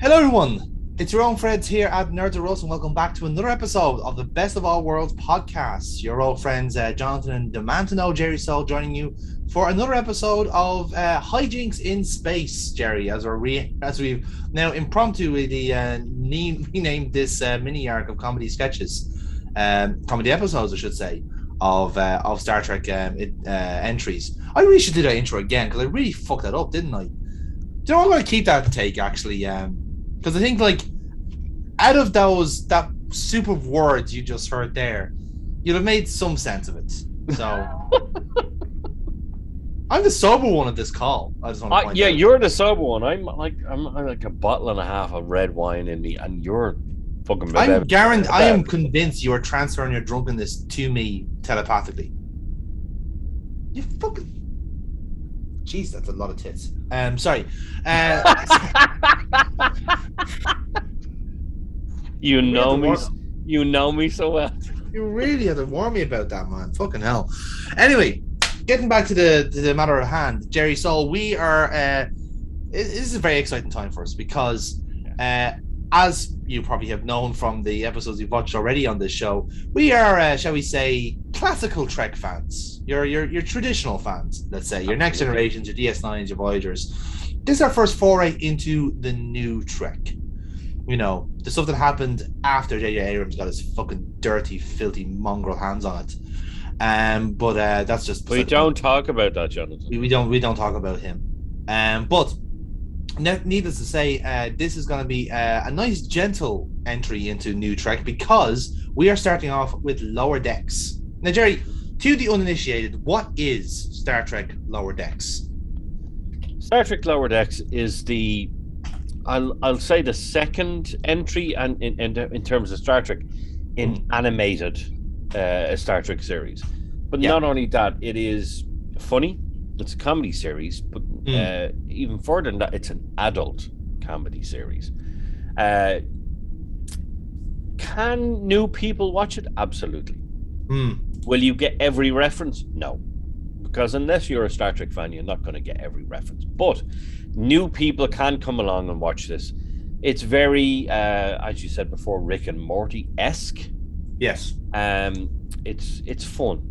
Hello, everyone. It's your own friends here at Nerds of Us, and welcome back to another episode of the Best of All Worlds podcast. Your old friends, Jonathan and Demand to Know, Jerry Soul, joining you for another episode of Hijinx in Space, Jerry. As we've now impromptuly renamed this mini arc of comedy sketches, comedy episodes, I should say, of Star Trek entries. I really should do that intro again because I really fucked that up, didn't I? Do you know, I'm going to keep that take actually. Because I think, like, out of that soup of words you just heard there, you'd have made some sense of it. So I'm the sober one of this call. I just want to point out. You're the sober one. I'm like a bottle and a half of red wine in me, and you're fucking. I am convinced you are transferring your drunkenness to me telepathically. You fucking. Jeez, that's a lot of tits. Sorry. You know me. You know me so well. You really had to warn me about that, man. Fucking hell. Anyway, getting back to the matter at hand, Jerry Soul, we are. This is a very exciting time for us because, as you probably have known from the episodes you've watched already on this show, we are, shall we say, classical Trek fans. Your traditional fans, let's say, your Next Generations, your DS9s, your Voyagers. This is our first foray into the new Trek. You know, the stuff that happened after J.J. Abrams got his fucking dirty, filthy, mongrel hands on it. But that's just. We don't talk about that, Jonathan. We don't talk about him. But needless to say, this is going to be a nice, gentle entry into new Trek because we are starting off with Lower Decks. Now, Jerry, to the uninitiated, what is Star Trek Lower Decks? Star Trek Lower Decks is the, I'll say, the second entry and in terms of Star Trek in animated Star Trek series. But not only that, it is funny. It's a comedy series, but even further than that, it's an adult comedy series. Can new people watch it? Absolutely. Will you get every reference? No. Because unless you're a Star Trek fan, you're not going to get every reference. But new people can come along and watch this. It's very, as you said before, Rick and Morty-esque. Yes. It's fun.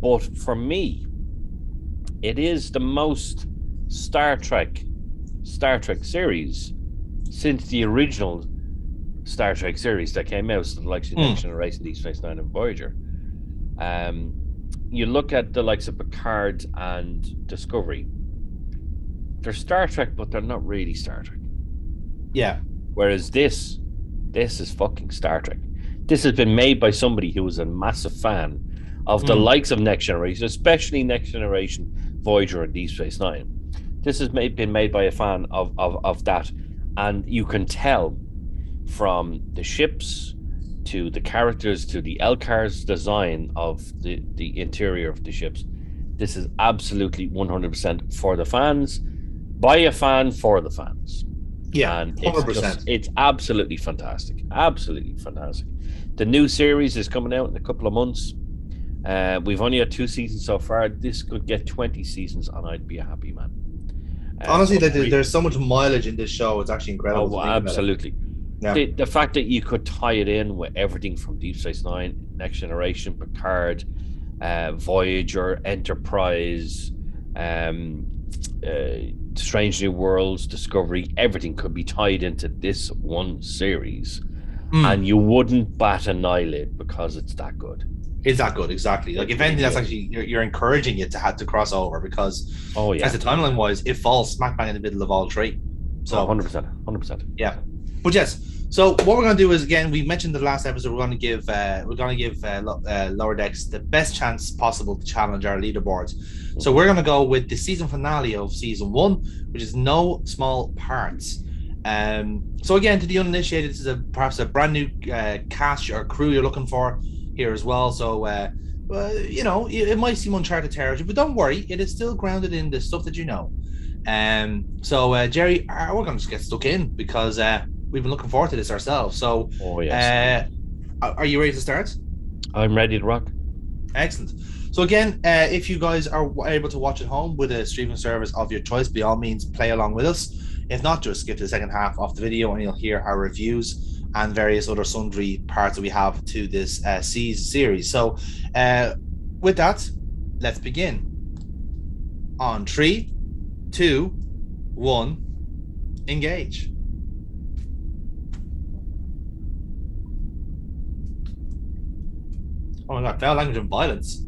But for me, it is the most Star Trek series since the original Star Trek series that came out, so the likes of Next Generation, Deep Space Nine, and Voyager. You look at the likes of Picard and Discovery. They're Star Trek, but they're not really Star Trek. Yeah. Whereas this is fucking Star Trek. This has been made by somebody who was a massive fan of the likes of Next Generation, especially Next Generation, Voyager, and Deep Space Nine. This has been made by a fan of that, and you can tell from the ships to the characters to the LCAR's design of the interior of the ships. This is absolutely 100% for the fans, by a fan, for the fans. Yeah, and 100%. It's absolutely fantastic. Absolutely fantastic. The new series is coming out in a couple of months. We've only had 2 seasons so far. This could get 20 seasons, and I'd be a happy man. Honestly, there's so much mileage in this show. It's actually incredible. Oh, absolutely. Yeah. The fact that you could tie it in with everything from Deep Space Nine, Next Generation, Picard, Voyager, Enterprise, Strange New Worlds, Discovery, everything could be tied into this one series, and you wouldn't bat an eyelid because it's that good. It's that good, exactly. Like, if anything, that's actually you're encouraging it to have to cross over because, as the timeline wise, it falls smack bang in the middle of all three. So 100%. Yeah, but yes. So what we're going to do is, again, we mentioned the last episode, we're going to give Lower Decks the best chance possible to challenge our leaderboards. So we're going to go with the season finale of season 1, which is No Small Parts. So again, to the uninitiated, this is perhaps a brand new cast or crew you're looking for here as well. So you know, it might seem uncharted territory, but don't worry, it is still grounded in the stuff that you know. So Jerry, we're going to just get stuck in because we've been looking forward to this ourselves. So, are you ready to start? I'm ready to rock. Excellent. So again, if you guys are able to watch at home with a streaming service of your choice, by all means, play along with us. If not, just skip to the second half of the video and you'll hear our reviews and various other sundry parts that we have to this series. So with that, let's begin. On 3, 2, 1, engage. Oh my god, foul language and violence.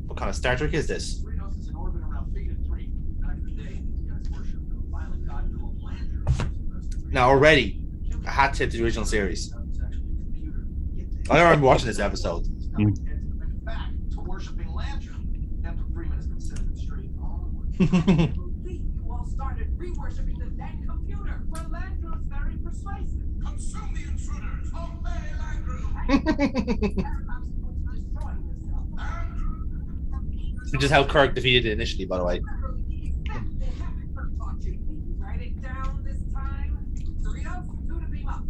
What kind of Star Trek is this? Cerritos is in orbit around Theta 3. Back in the day, these guys worshipped the violent god called Landru. Now already, a hat tip to the original series. I don't remember watching this episode. In fact, to worshipping Landru. After 3 minutes, been setting it straight onward. You all started re-worshipping the dead computer. Well, Landru is very persuasive. Consume the intruders. Obey Landru. Which is how Kirk defeated it initially, by the way. Write it down this time. Cerritos, do the beam up.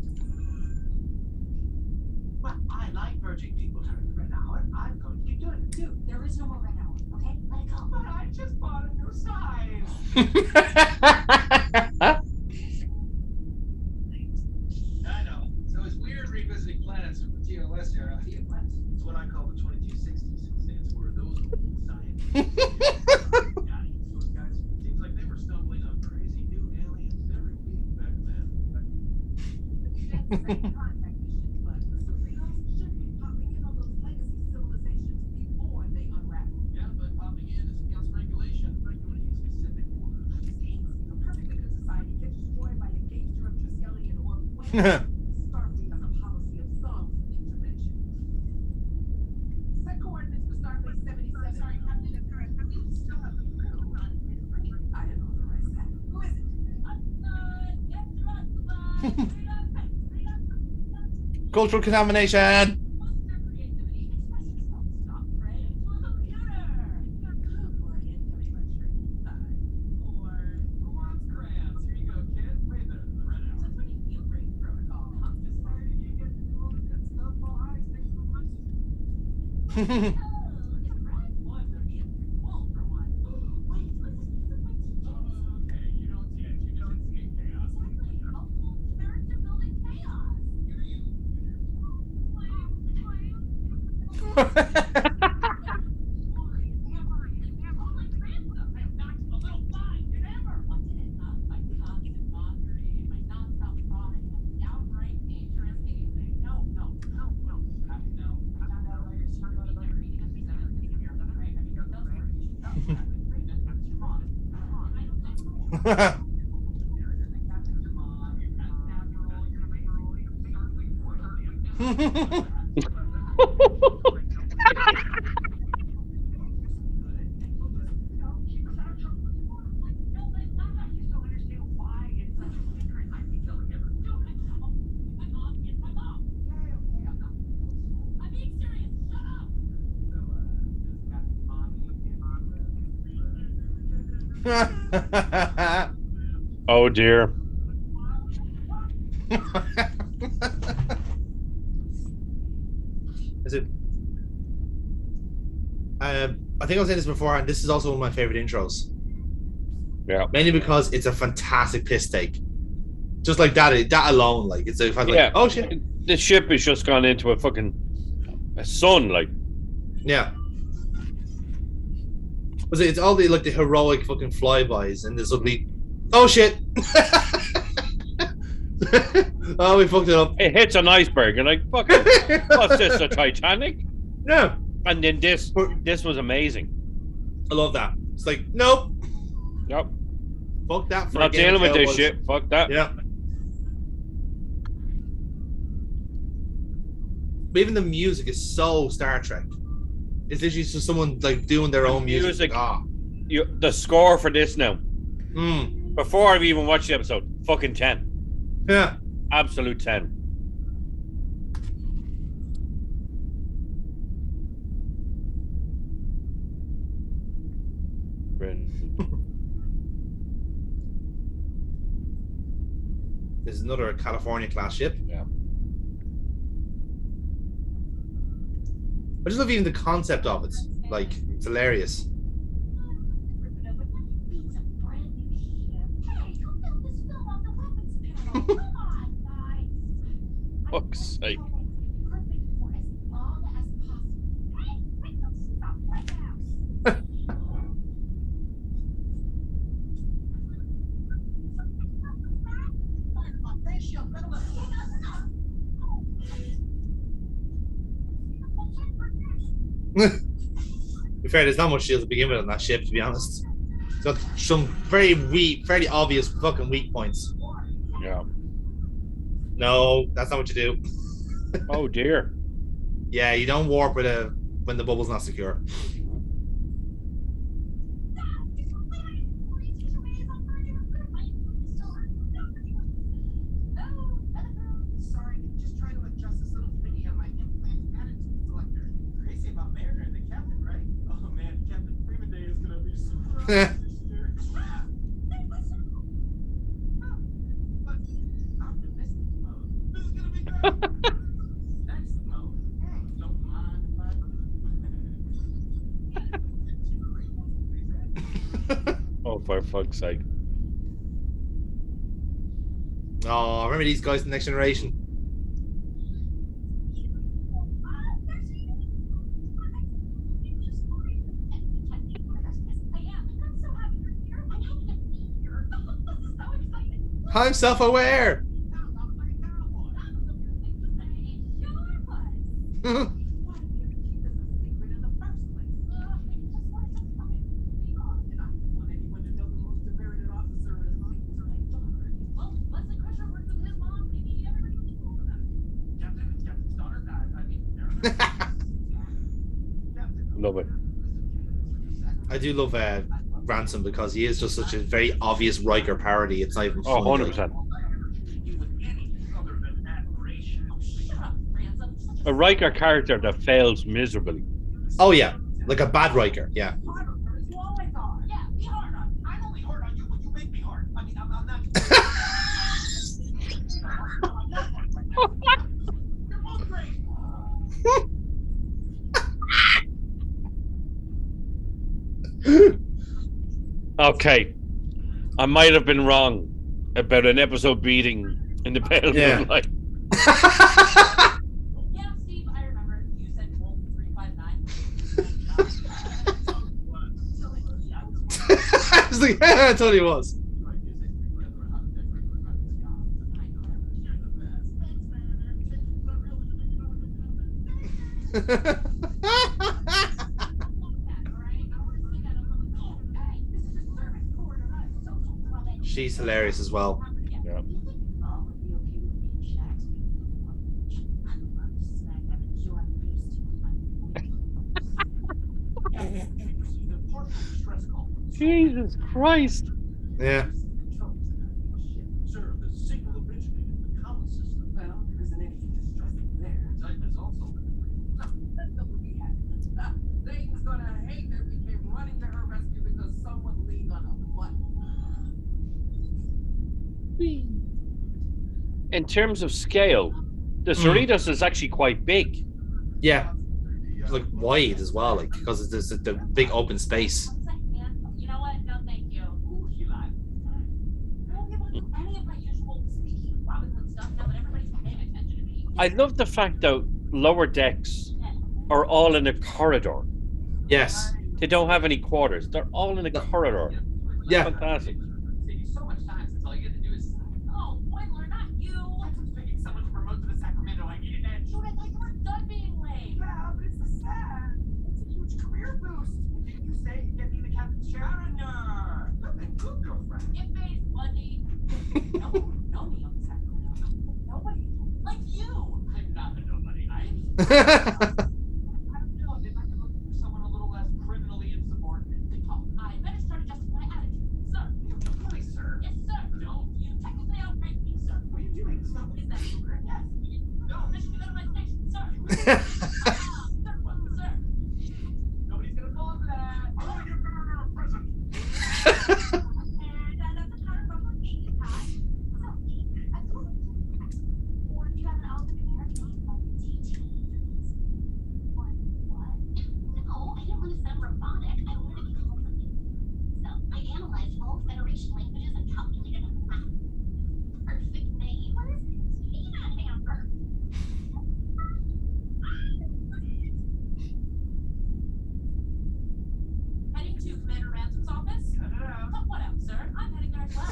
Well, I like urging people to the red hour. I'm going to keep doing it too. There is no more red hour, okay? Let it go. But I just bought a new size. I know. So it's weird revisiting planets from the TOS era. It's what I call the 2260s. It stands for those old science. Those guys, seems like they were stumbling on crazy new aliens every week back then. Contact mission, but the Cerritos should be popping in on those legacy civilizations before they unravel. Yeah, but popping in is against regulation. Regulating specific orders. The perfectly good society gets destroyed by a gangster of Triskelion or when Starfleet has a policy of some intervention. Set coordinates for Starbase 77. Sorry, Captain. Still have the crew on his brain. I didn't authorize that. Who is it? Cultural contamination. Oh dear. Is it? I think I was saying this before, and this is also one of my favorite intros. Yeah. Mainly because it's a fantastic piss take. Just like that alone, like it's like, Yeah. oh shit, The ship has just gone into a sun, like. yeah. Was it? It's all the like the heroic fucking flybys, and this will be, oh shit. Oh, we fucked it up. It hits an iceberg, and like, fucking, what's this, a Titanic? No. And then this was amazing. I love that. It's like, nope. Yep. Fuck that. For Not dealing with this shit. Fuck that. Yeah. But even the music is so Star Trek. It's literally just someone like doing their own music. The score for this now. Mm. Before I've even watched the episode, fucking 10. Yeah. Absolute 10. This is another California class ship. Yeah. I just love even the concept of it. Like, it's hilarious. Come on, guys. Fuck's sake. Perfect for as long as possible. Hey, stop right now. To be fair, there's not much shield to begin with on that ship, to be honest. It's got some very weak, fairly obvious fucking weak points. Yeah. No, that's not what you do. Oh dear. Yeah, you don't warp with when the bubble's not secure. Sorry, just trying to adjust this little thingy on my implant attitude selector. Crazy about Mariner and the captain, right? Oh man, Captain Freeman Day is gonna be super awesome this year. But optimistic mode. This is gonna be great. Next mode. Don't mind if I. Oh, for fuck's sake. Oh, remember these guys in the Next Generation? I'm self-aware. Love it. I do love Ransom because he is just such a very obvious Riker parody. It's not even Oh, funny. 100%. A Riker character that fails miserably. Oh yeah, like a bad Riker. Yeah. I'm only hard on you when you make me hard. I mean, I'm not. You're both great. Okay. I might have been wrong about an episode beating in the pale moonlight. Yeah, Steve, I remember. You said Wolf 359. I was like, yeah, I totally was. She's hilarious as well. Yeah. Jesus Christ. Yeah. Sir, the signal originated in the common system. Well, there isn't anything distressing there. Type is also Satan's gonna hate that we came running to her rescue because someone leaned on a button. In terms of scale, the Cerritos is actually quite big. Yeah. It's like wide as well, like because it's the big open space. You know what? No, thank you. Ooh, you lied. I won't be able to do any of my usual speaking Robin Hood stuff now that everybody's paying attention to me. I love the fact that lower decks are all in a corridor. Yes. They don't have any quarters. They're all in a corridor. Yeah. Fantastic. Take you so much time since all you get to do is. Oh, Boiler, not you. I'm picking someone to promote to the Sacramento. I needed that. Dude, I thought you were done being lame. Yeah, but it's the sad. It's a huge career boost. Didn't you say you get me the captain's chair? Governor! Nothing good, girlfriend. Get face, buddy. No one would know me on the Sacramento. Nobody. Like you. I'm not a nobody. I don't know. They might be looking for someone a little less criminally insubordinate. Oh, I better start adjusting my attitude. Sir. Really, sir? Yes, sir. Don't. You technically outrank me, sir. What are you doing? Stop. Is that correct? Yes. No. Permission to go to my station, sir. Sir. Nobody's gonna fall for that. I want to give Governor a present. And that's a counter from the meeting time. So, absolutely. Or do you have an alternate American name like TT?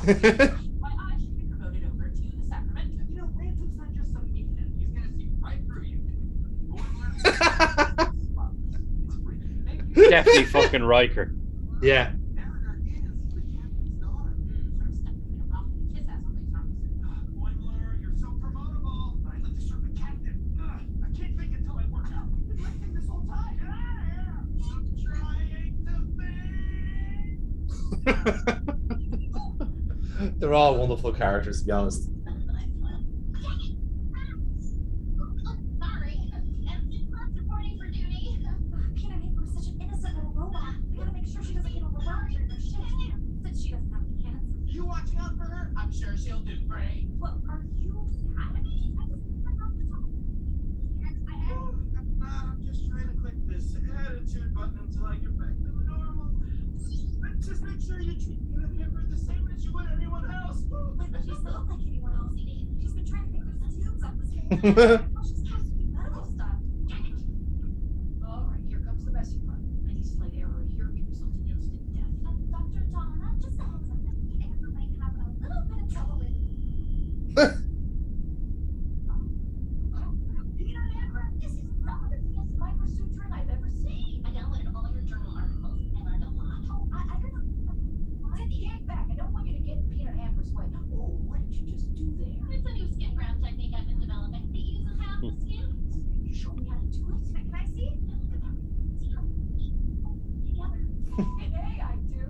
My eyes should be promoted over to the Sacramento. You know, Lance's not just some idiot. He's gonna see right through you. It's free. Thank you. Definitely fucking Riker. Yeah. Mariner is the captain's daughter. Sort of stuck between a rock and a kiss ass on these arms. Boimler, you're so promotable. But I'd like to serve the captain. I can't think until I work out. We've been lifting this whole time. Get out of here. I'm trying to think. They're all wonderful characters, to be honest. Sorry. Class reporting for duty. Peanut Hamper was such an innocent little robot. We gotta make sure she doesn't get overwhelmed during her shift. Since she doesn't have any hands. You watching out for her? I'm sure she'll do great. What, are you mad at me? I just want to talk. And I'm just trying to click this attitude button until I get back to normal. Just make sure you treat Peanut Hamper the same as you would anyone else. But she doesn't look like anyone else. She's been trying to pick those tubes up this whole time. She's has to do medical stuff. Alright, here comes the messy part. Any slight error here can result in instant death. Dr. Donna, just a heads up that Peanut Hamper might have a little bit of trouble with Peanut Hamper, this is not the biggest microsuturing I've ever seen. I downloaded all your journal articles and learned a lot. Oh, I don't know. Get the egg back. I don't want you to get in Peanut Hamper's way. Oh, what did you just do there? It's a new skin graft technique I've been developing. It uses half the skin. Can you show me how to do it? Can I see? Yeah, look at that. See how together. Hey, I do.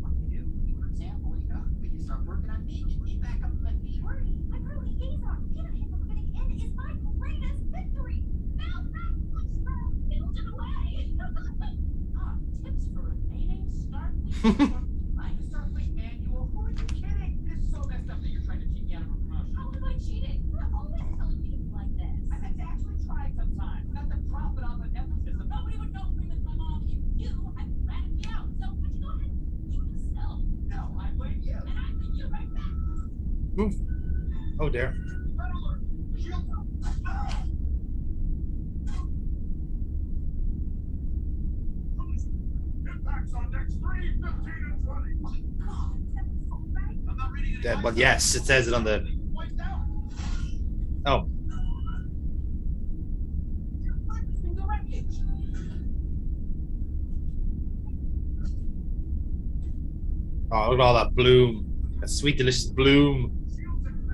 What do you do? For example, when you start working on me, get me back up on my feet. Worry, I grew liaison. Peanut Hamper fitting in is my greatest victory. Now that looks build it away. Tips for remaining Starfleet. Like the Starfleet manual. Who are you kidding? This is so messed up that you're trying to cheat me out of a promotion. How am I cheating? You're always telling me to be like this. I meant to actually try sometimes, not to profit off of nepotism. Nobody would know Freeman's my mom if you hadn't ratted me out. So why don't you go ahead and do it yourself? No, I blame you. And I think you right back. Oh dear. Red alert. Shield up. Impacts on next 3, 15, and 20. God, that was so right. I'm not reading any Well, yes, it says it on the. Wiped out. Oh, Practicing the wreckage. oh, look at all that bloom. That sweet, delicious bloom. Shields at 50%.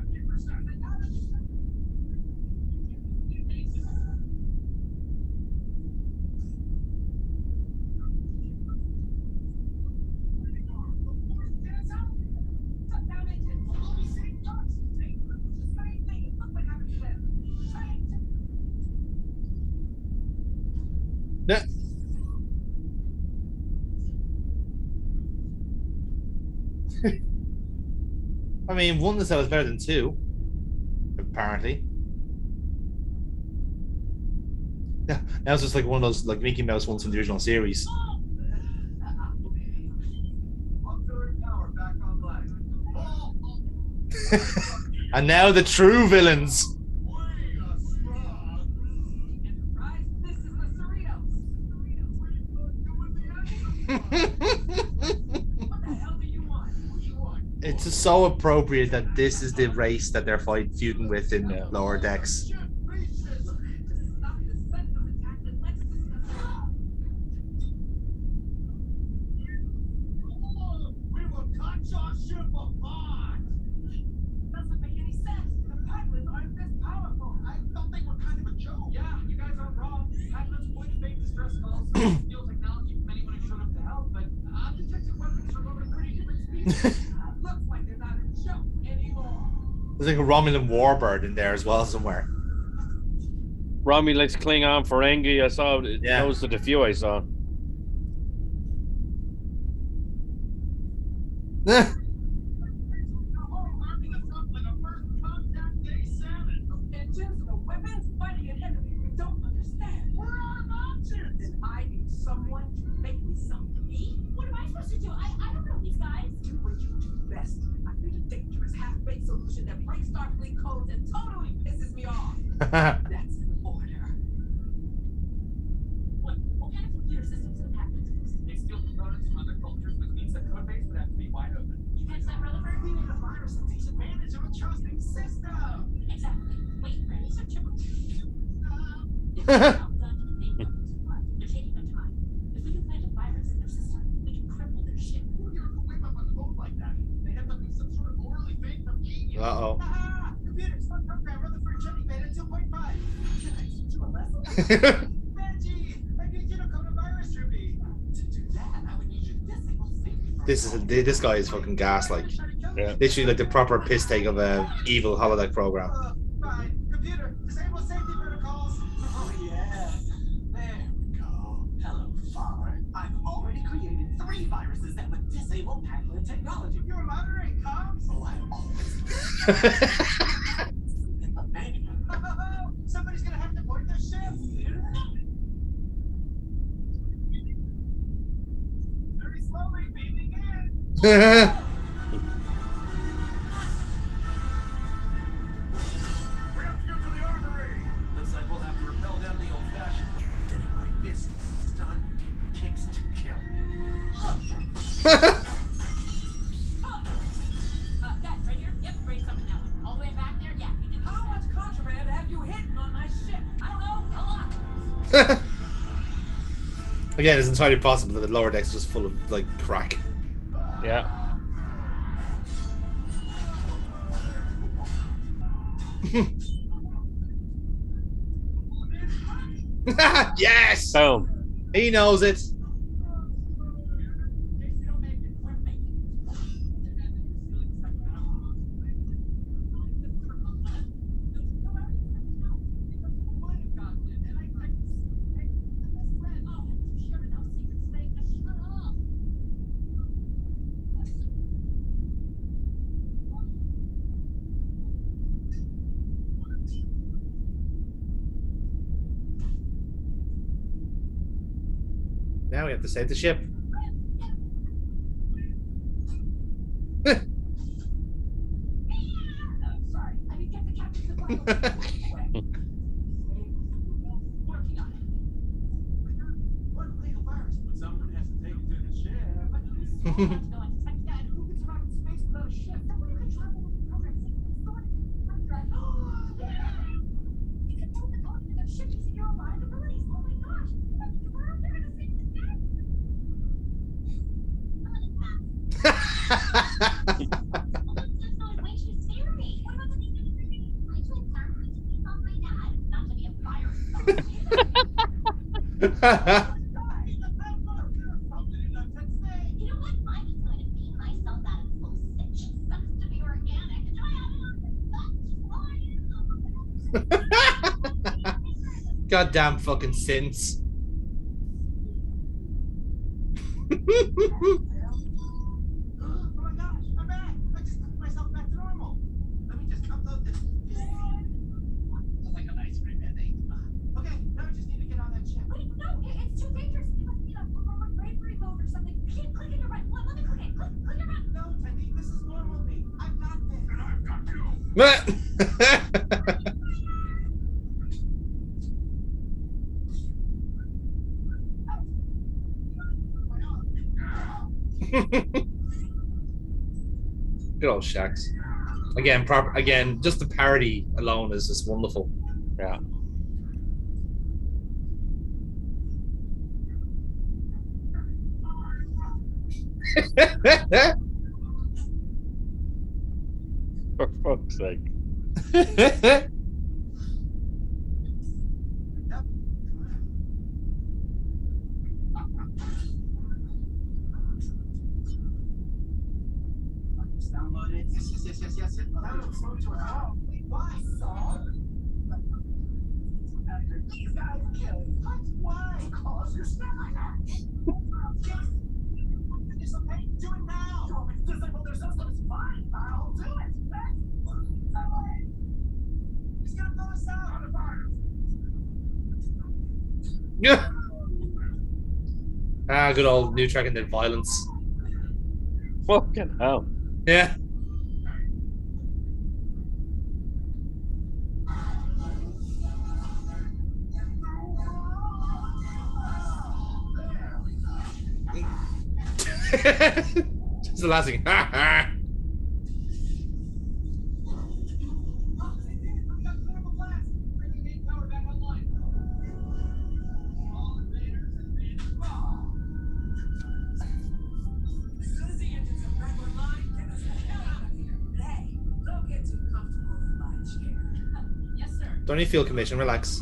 Yeah. I mean, one that was better than 2, apparently. Yeah, now it's just like one of those like Mickey Mouse ones from the original series. Auxiliary power back online. And now the true villains. We are strong. Enterprise, this is the Cerritos. What the hell do you want? What do you want? It's just so appropriate that this is the race that they're feuding with in lower decks. Ship reaches. To stop the sentinel attack, then let's discuss. We will cut your ship apart. Doesn't make any sense. The pilots aren't this powerful. I don't think we're kind of a joke. Yeah, you guys aren't wrong. Pilots would fake distress calls, steal technology from anyone who showed up to help, but undetected weapons from over 30 different species. Looks like they're not a joke anymore. There's like a Romulan warbird in there as well somewhere. Romy likes Klingon Ferengi. I saw it. Yeah. Those are the few I saw. Engines, the weapons, fighting an enemy we don't understand. We're out of options. And I need someone to make me something. Me? What am I supposed to do? I don't know these guys. Do what you do best. I need a dangerous half-baked solution that breaks Starfleet codes and totally pisses me off. That's an order. What kind of computer systems in the package? They steal components virus takes advantage of a trusting system. Exactly. Wait, these are typical. They're taking their time. If we can plant a virus in their system, we can cripple their ship. You have to whip up a code like that. They have to be some sort of orally fake genius. Uh-oh. Ah, computer, start program, run the first Jenny beta 2.5. Can I teach you a lesson? Benji, I need you to code a virus for me. To do that, I would need you to disable safety. This guy is fucking gas, like Yeah. literally like the proper piss take of a evil holodeck program. Fine. Computer, disable safety protocols. Oh, yeah. There we go. Hello, Father. I've already created 3 viruses that would disable Packlet technology. You're monitoring comms? Oh, I'm always in the menu. Somebody's gonna have to board their ship. Very slowly beaming in. We have to go to the armory. Looks like we'll have to rappel down the old-fashioned. Getting my business done. Kicks to kill. That's right here. Yep, bring something out. All the way back there. Yeah. How much contraband have you hidden on my ship? I don't know. A lot. Again, it's entirely possible that the lower deck's just full of like crack. Yeah. Yes! Boom. He knows it. Now we have to save the ship. Sorry, I didn't get the captain's advice. Working on it. One legal virus, but someone has to take it to the ship. Who can survive in space without a ship? Someone who can travel with the program. You can build the code for their ship using your robotic abilities. Oh my gosh! They're gonna save the day. That's not way too scary. What about the thing that my twins aren't going to be on my dad? Not to be a virus. You know what? I'm just going to beam myself out of full stitch. Sucks to be organic. Enjoy having Goddamn fucking synths. Oh my gosh, I'm back! I just put myself back to normal. Let me just upload this. Like a nice cream ending. Okay, now I just need to get on that ship. Wait, no, it's too dangerous. You must need a bravery mode or something. Keep clicking your right. Let me click it. Click your right. No, Teddy, this is normal me. I've got this. And I've got you. Good old Shax. Again, just the parody alone is just wonderful. Yeah. For fuck's sake. Download it. Yes. Now it's slow to a call. Why, Saul? These guys kill you. Why? Because you're smelling it. It's okay. Do it now. You want me to disable their systems? Fine. I'll do it. He's gonna throw us out on the fire. Good old new track and then violence. Fucking hell. Yeah. Just the last thing. Don't need fuel commission. Relax.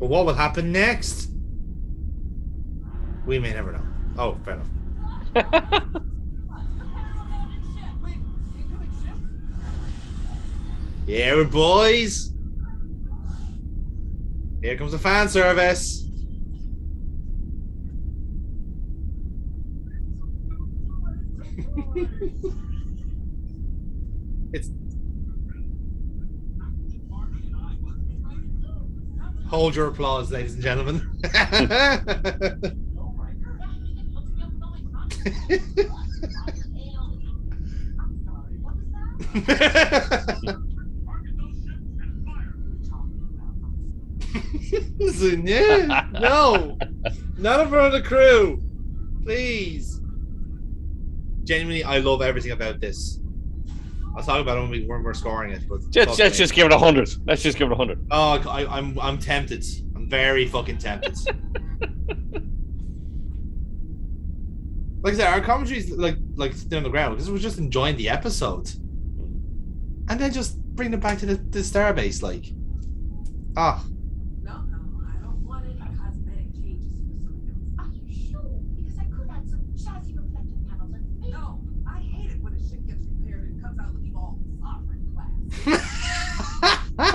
But what will happen next? We may never know. Oh, fair enough. Yeah, boys. Here comes the fan service. It's hold your applause, ladies and gentlemen. Listen, yeah, no, not in front of the crew, please. Genuinely, I love everything about this. I'll talk about it when we're scoring it, but let's just give it 100. Let's just give it 100. Oh, I'm tempted. I'm very fucking tempted. Like I said, our commentary's like still on the ground because we're just enjoying the episode, and then just bring it back to the starbase, like, ah. No, I don't want any cosmetic changes to the Cerritos. Are you sure? Because I could add some chassis reflective panels and face. No, I hate it when a ship gets repaired and comes out looking all sovereign class. All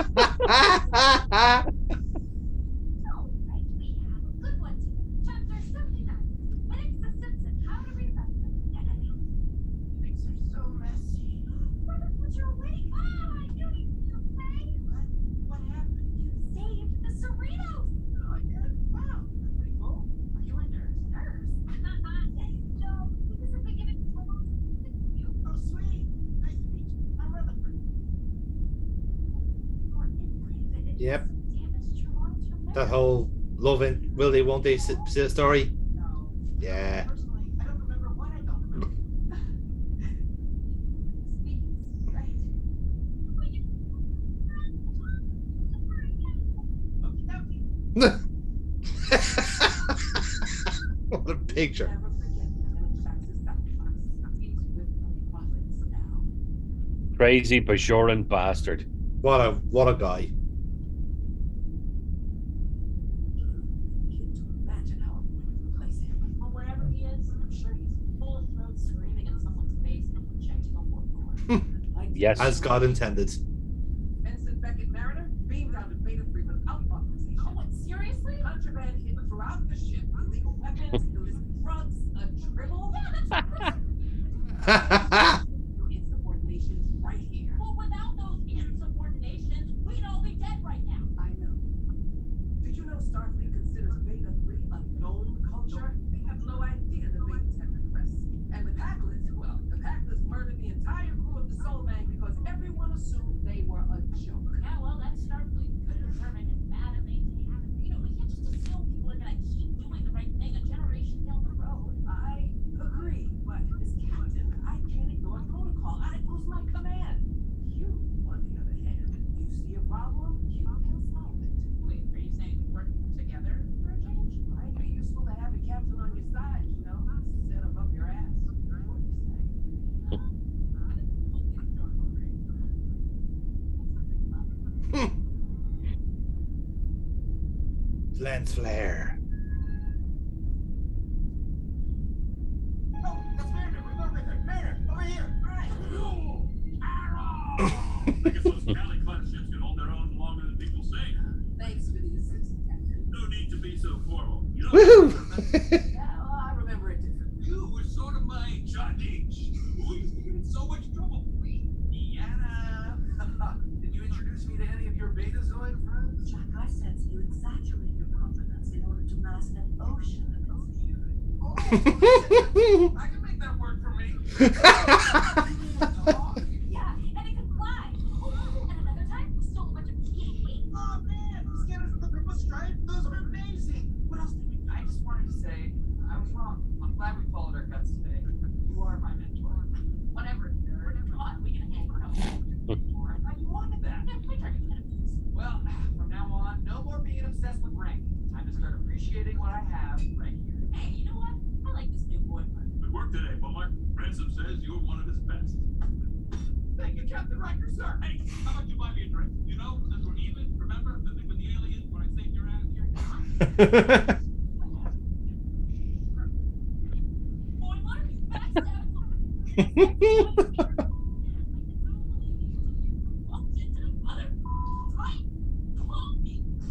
right, we have a good one today. Chapter 79. Phoenix the Simpson. How to remember. Things are so messy. What you're waiting? Oh, I knew you were okay. What happened? You saved the Cerritos. Oh, I did? Wow, that's pretty cool. Are you a nurse? Nurse? No, this is beginning to Oh, sweet. Nice to meet you. I'm Rutherford. Yep. That whole loving will they won't they story. No. Yeah. Personally, I don't remember what I don't remember. What a picture. Never forget Lieutenant Jackson's sacrifice. He's with the prophets now. Crazy Bajoran bastard. What a guy. Can't imagine how I'm going to replace him. Well, wherever he is, I'm sure he's full of throats screaming in someone's face and projecting a war core. Yes. As God intended. Ensign Beckett Mariner beamed down to Beta 3 without authorization. Oh, what? Seriously? Contraband hidden throughout the ship, illegal weapons, illicit drugs, a dribble. Yeah, that's Your insubordination's right here. well, without those insubordinations, we'd all be dead right now. I know. Did you know Starfleet considers Beta 3 a known culture? They have no idea the Betas have regressed. And the Packlets, well, the Packlets murdered the entire crew of the Soul Bank because everyone assumed they were a joke. Yeah, well, that's Starfleet good at serving and bad at maintaining. You know, we can't just assume people are gonna keep doing the right thing a generation down the road. I agree, but as captain, I can't ignore protocol. I lose my command. You, on the other hand, you see a problem, you can solve it. Wait, are you saying we work together for a change? Might be useful to have a captain on your side, you know, instead of up your ass. What do you say? Lens flare. Oh, that's Mariner. We're going right there. Mariner, over here. All right. I guess those Cali class ships can hold their own longer than people say. Thanks for the assistance, Captain. No need to be so formal. You know, Woohoo! Yeah, well, I remember it differently. you were sort of my hijinx. We used to get in so much trouble. Diana. Did you introduce me to any of your Betazoid friends? Jack, I sense you exaggerate your confidence in order to mask an ocean of insecurity. Oh, I can make that work for me. Yeah, and it can fly. And another time, we stole a bunch of tea. Oh man, the scanners with the purple stripe, those are amazing. What else did we do? I just wanted to say I was wrong. I'm glad we followed our guts today. You are my mentor. Whatever, nerd. Come on, we can hang out. I thought you wanted that. Yeah, we turn into enemies. Well, from Ransom says you're one of his best. Thank you, Captain Riker, sir. Hey, how about you buy me a drink? You know, since we're even, remember the thing with the aliens when I saved your ass here? Boy, what are you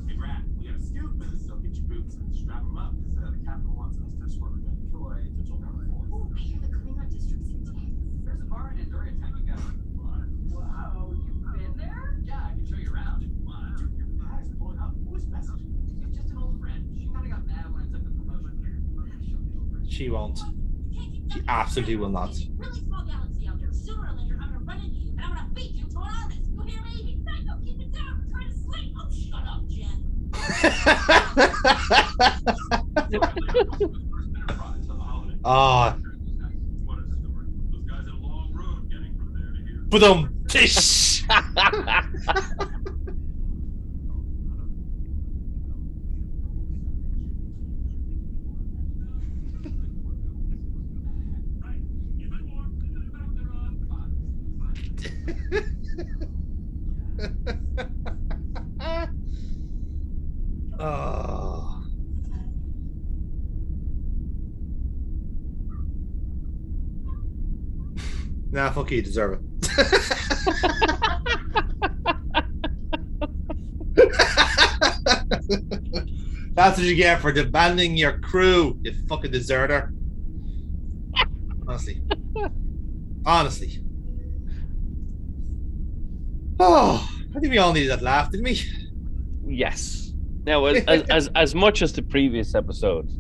Hey, Brad, we got a scoop. So get your boots and strap them up, because the captain wants us to escort him to kill a digital number 4. Oh, I hear the Klingon district's intense. There's a bar in Enduria Tech you got. Wow, you've been there? Yeah, I can show you around if you want. Dude, your pad is blowing up. Who's message? She's just an old friend. She kind of got mad when I took the promotion here. She'll get over it. She won't. She absolutely will not. Really small galaxy out there. Sooner or later, I'm gonna run into you and I'm gonna beat you to an artist. You hear me? Psycho, keep it down. I'm trying to sleep. Oh, shut up, Jen. Ah, What a story. Those guys had a long road getting from there to here. tish. Right. Even more. Back they're on. Oh. Nah, fuck you, deserve it. That's what you get for demanding your crew, you fucking deserter. Honestly. Honestly. Oh, I think we all needed that laugh, didn't we? Yes. Now, as much as the previous episode,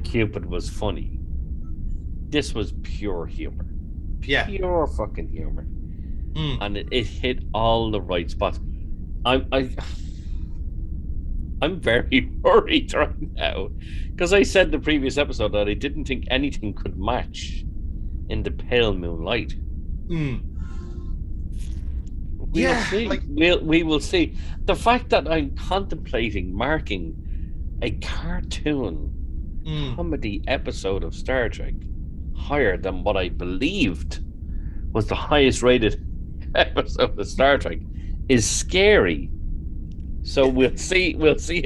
Cupid was funny, this was pure humor. Yeah. Pure fucking humor. Mm. And it hit all the right spots. I'm very worried right now because I said in the previous episode that I didn't think anything could match in the pale moonlight. Mm. We will see. We will see. The fact that I'm contemplating marking a cartoon comedy episode of Star Trek higher than what I believed was the highest rated episode of Star Trek is scary. So we'll see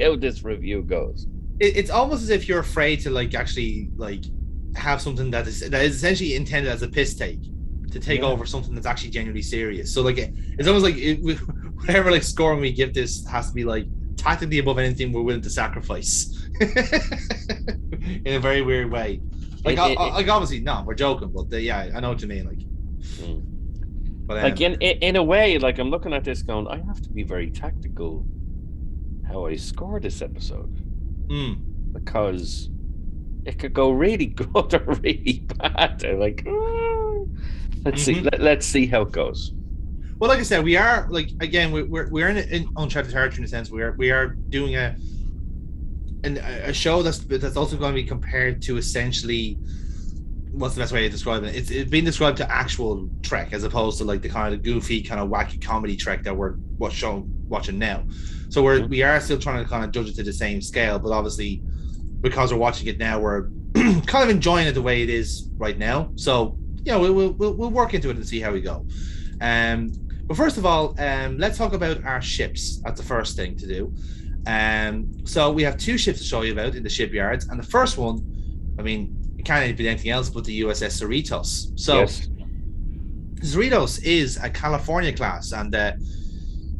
how this review goes. It's almost as if you're afraid to actually have something that is essentially intended as a piss take to take over something that's actually genuinely serious. So it's almost like whatever scoring we give this has to be tactically above anything we're willing to sacrifice in a very weird way. Obviously, no, we're joking, but I know what you mean. But in a way, I'm looking at this going, I have to be very tactical how I score this episode because it could go really good or really bad. Let's see how it goes. Well, like I said, we are we're in uncharted territory in a sense. We are doing a show that's also going to be compared to essentially, what's the best way to describe it? It's been described to actual Trek as opposed to the kind of goofy, kind of wacky comedy Trek that we're watching now. So we are still trying to kind of judge it to the same scale, but obviously because we're watching it now, we're kind of enjoying it the way it is right now. So we'll work into it and see how we go. But first of all, let's talk about our ships. That's the first thing to do. So we have two ships to show you about in the shipyards, and the first one, it can't be anything else but the USS Cerritos. So Cerritos is a California class, and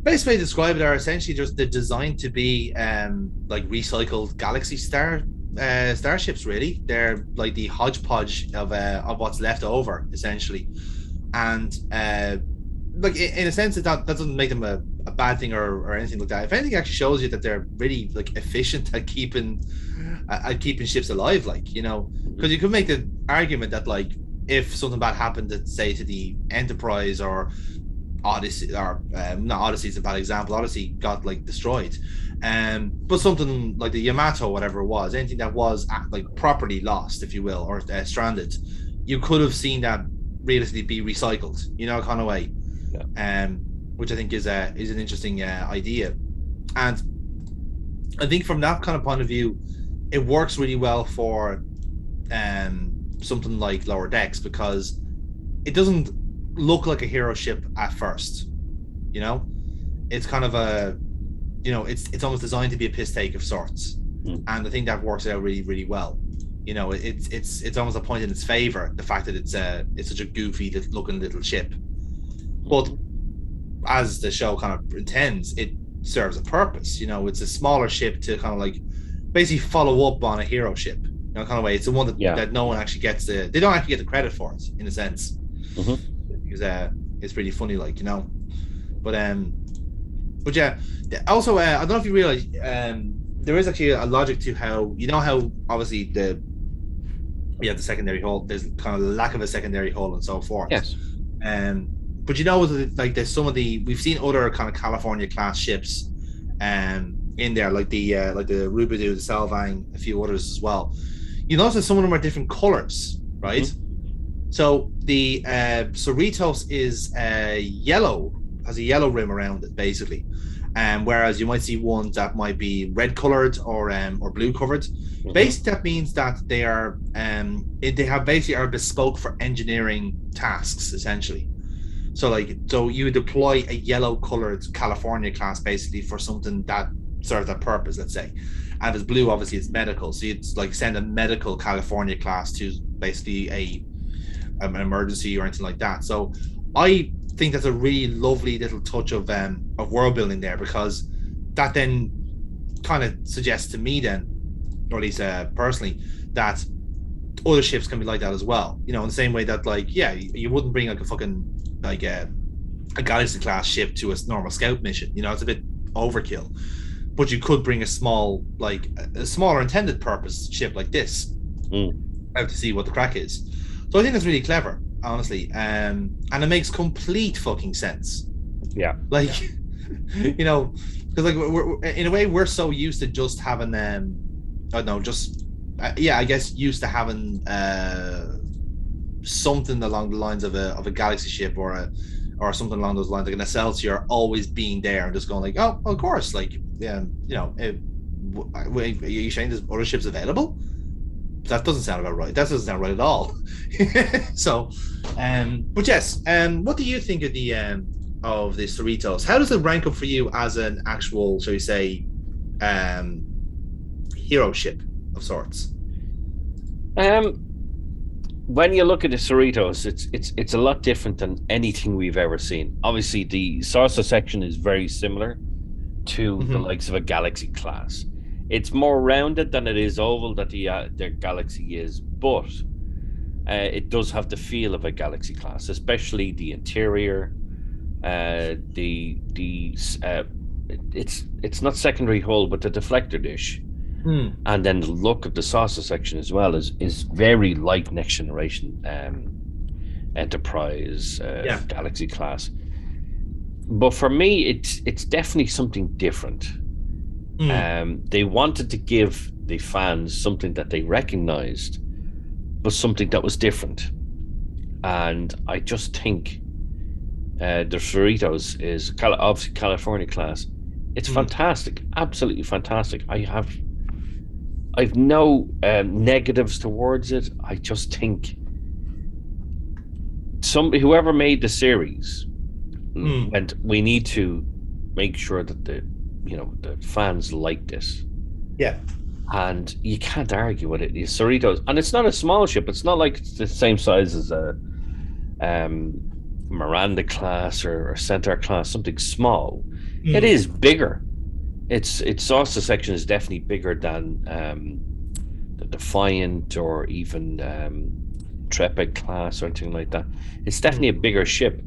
best way to describe it are essentially just they're designed to be recycled galaxy starships. Really, they're like the hodgepodge of what's left over, essentially, and in a sense that doesn't make them a bad thing or anything like that. If anything, it actually shows you that they're really efficient at keeping ships alive, because you could make the argument that if something bad happened, say to the Enterprise or Odyssey, or not Odyssey is a bad example. Odyssey got destroyed, but something like the Yamato, whatever it was, anything that was properly lost, if you will, or stranded, you could have seen that realistically be recycled, kind of way. Which I think is an interesting idea, and I think from that kind of point of view, it works really well for something like Lower Decks, because it doesn't look like a hero ship at first. You know, it's kind of a, you know, it's almost designed to be a piss take of sorts, and I think that works out really, really well. You know, it's almost a point in its favor, the fact that it's such a goofy looking little ship, but as the show kind of intends, it serves a purpose. You know, it's a smaller ship to kind of like basically follow up on a hero ship. You know, kind of way. It's the one that no one actually gets they don't actually get the credit for it in a sense, because it's pretty funny, like, you know. But yeah. Also, I don't know if you realize there is actually a logic to how, you know, how obviously we have the secondary hull. There's kind of the lack of a secondary hull and so forth. Yes. But you know, like there's some of we've seen other kind of California class ships, in there, like the Rubidoo, the Salvang, a few others as well. You notice some of them are different colors, right? So the Cerritos is yellow, has a yellow rim around it, basically. Whereas you might see ones that might be red colored or blue covered. Basically, that means that they are are bespoke for engineering tasks, essentially. So you would deploy a yellow colored California class basically for something that serves that purpose, let's say. And if it's blue, obviously it's medical. So you'd like send a medical California class to basically an emergency or anything like that. So I think that's a really lovely little touch of world building there, because that then kind of suggests to me then, or at least personally, that other ships can be like that as well. You know, in the same way that, like, yeah, you wouldn't bring like a fucking like a Galaxy class ship to a normal scout mission. You know, it's a bit overkill. But you could bring a small, like a smaller intended purpose ship like this out to see what the crack is. So I think it's really clever, honestly, and it makes complete fucking sense. Yeah, like you know, because like we're in a way we're so used to just having I don't know, just I guess used to having something along the lines of a Galaxy ship or something along those lines, like an Excelsior, always being there and just going like, oh, of course, like, you know, are you saying there's other ships available? That doesn't sound about right. That doesn't sound right at all. So, but yes, what do you think of the Cerritos? How does it rank up for you as an actual, shall we say, hero ship of sorts? When you look at the Cerritos, it's a lot different than anything we've ever seen. Obviously, the saucer section is very similar to the likes of a Galaxy class. It's more rounded than it is oval that the Galaxy is, but it does have the feel of a Galaxy class, especially the interior. It's not secondary hull, but the deflector dish. And then the look of the saucer section as well is very like Next Generation Enterprise Galaxy class. But for me, it's definitely something different. They wanted to give the fans something that they recognized, but something that was different. And I just think the Cerritos is obviously California class. It's fantastic, absolutely fantastic. I've no negatives towards it. I just think whoever made the series went, we need to make sure that the fans like this. Yeah. And you can't argue with it. The Cerritos, and it's not a small ship. It's not like it's the same size as a Miranda class or Centaur class, something small. It is bigger. Its saucer section is definitely bigger than the Defiant or even Intrepid class or anything like that. It's definitely a bigger ship.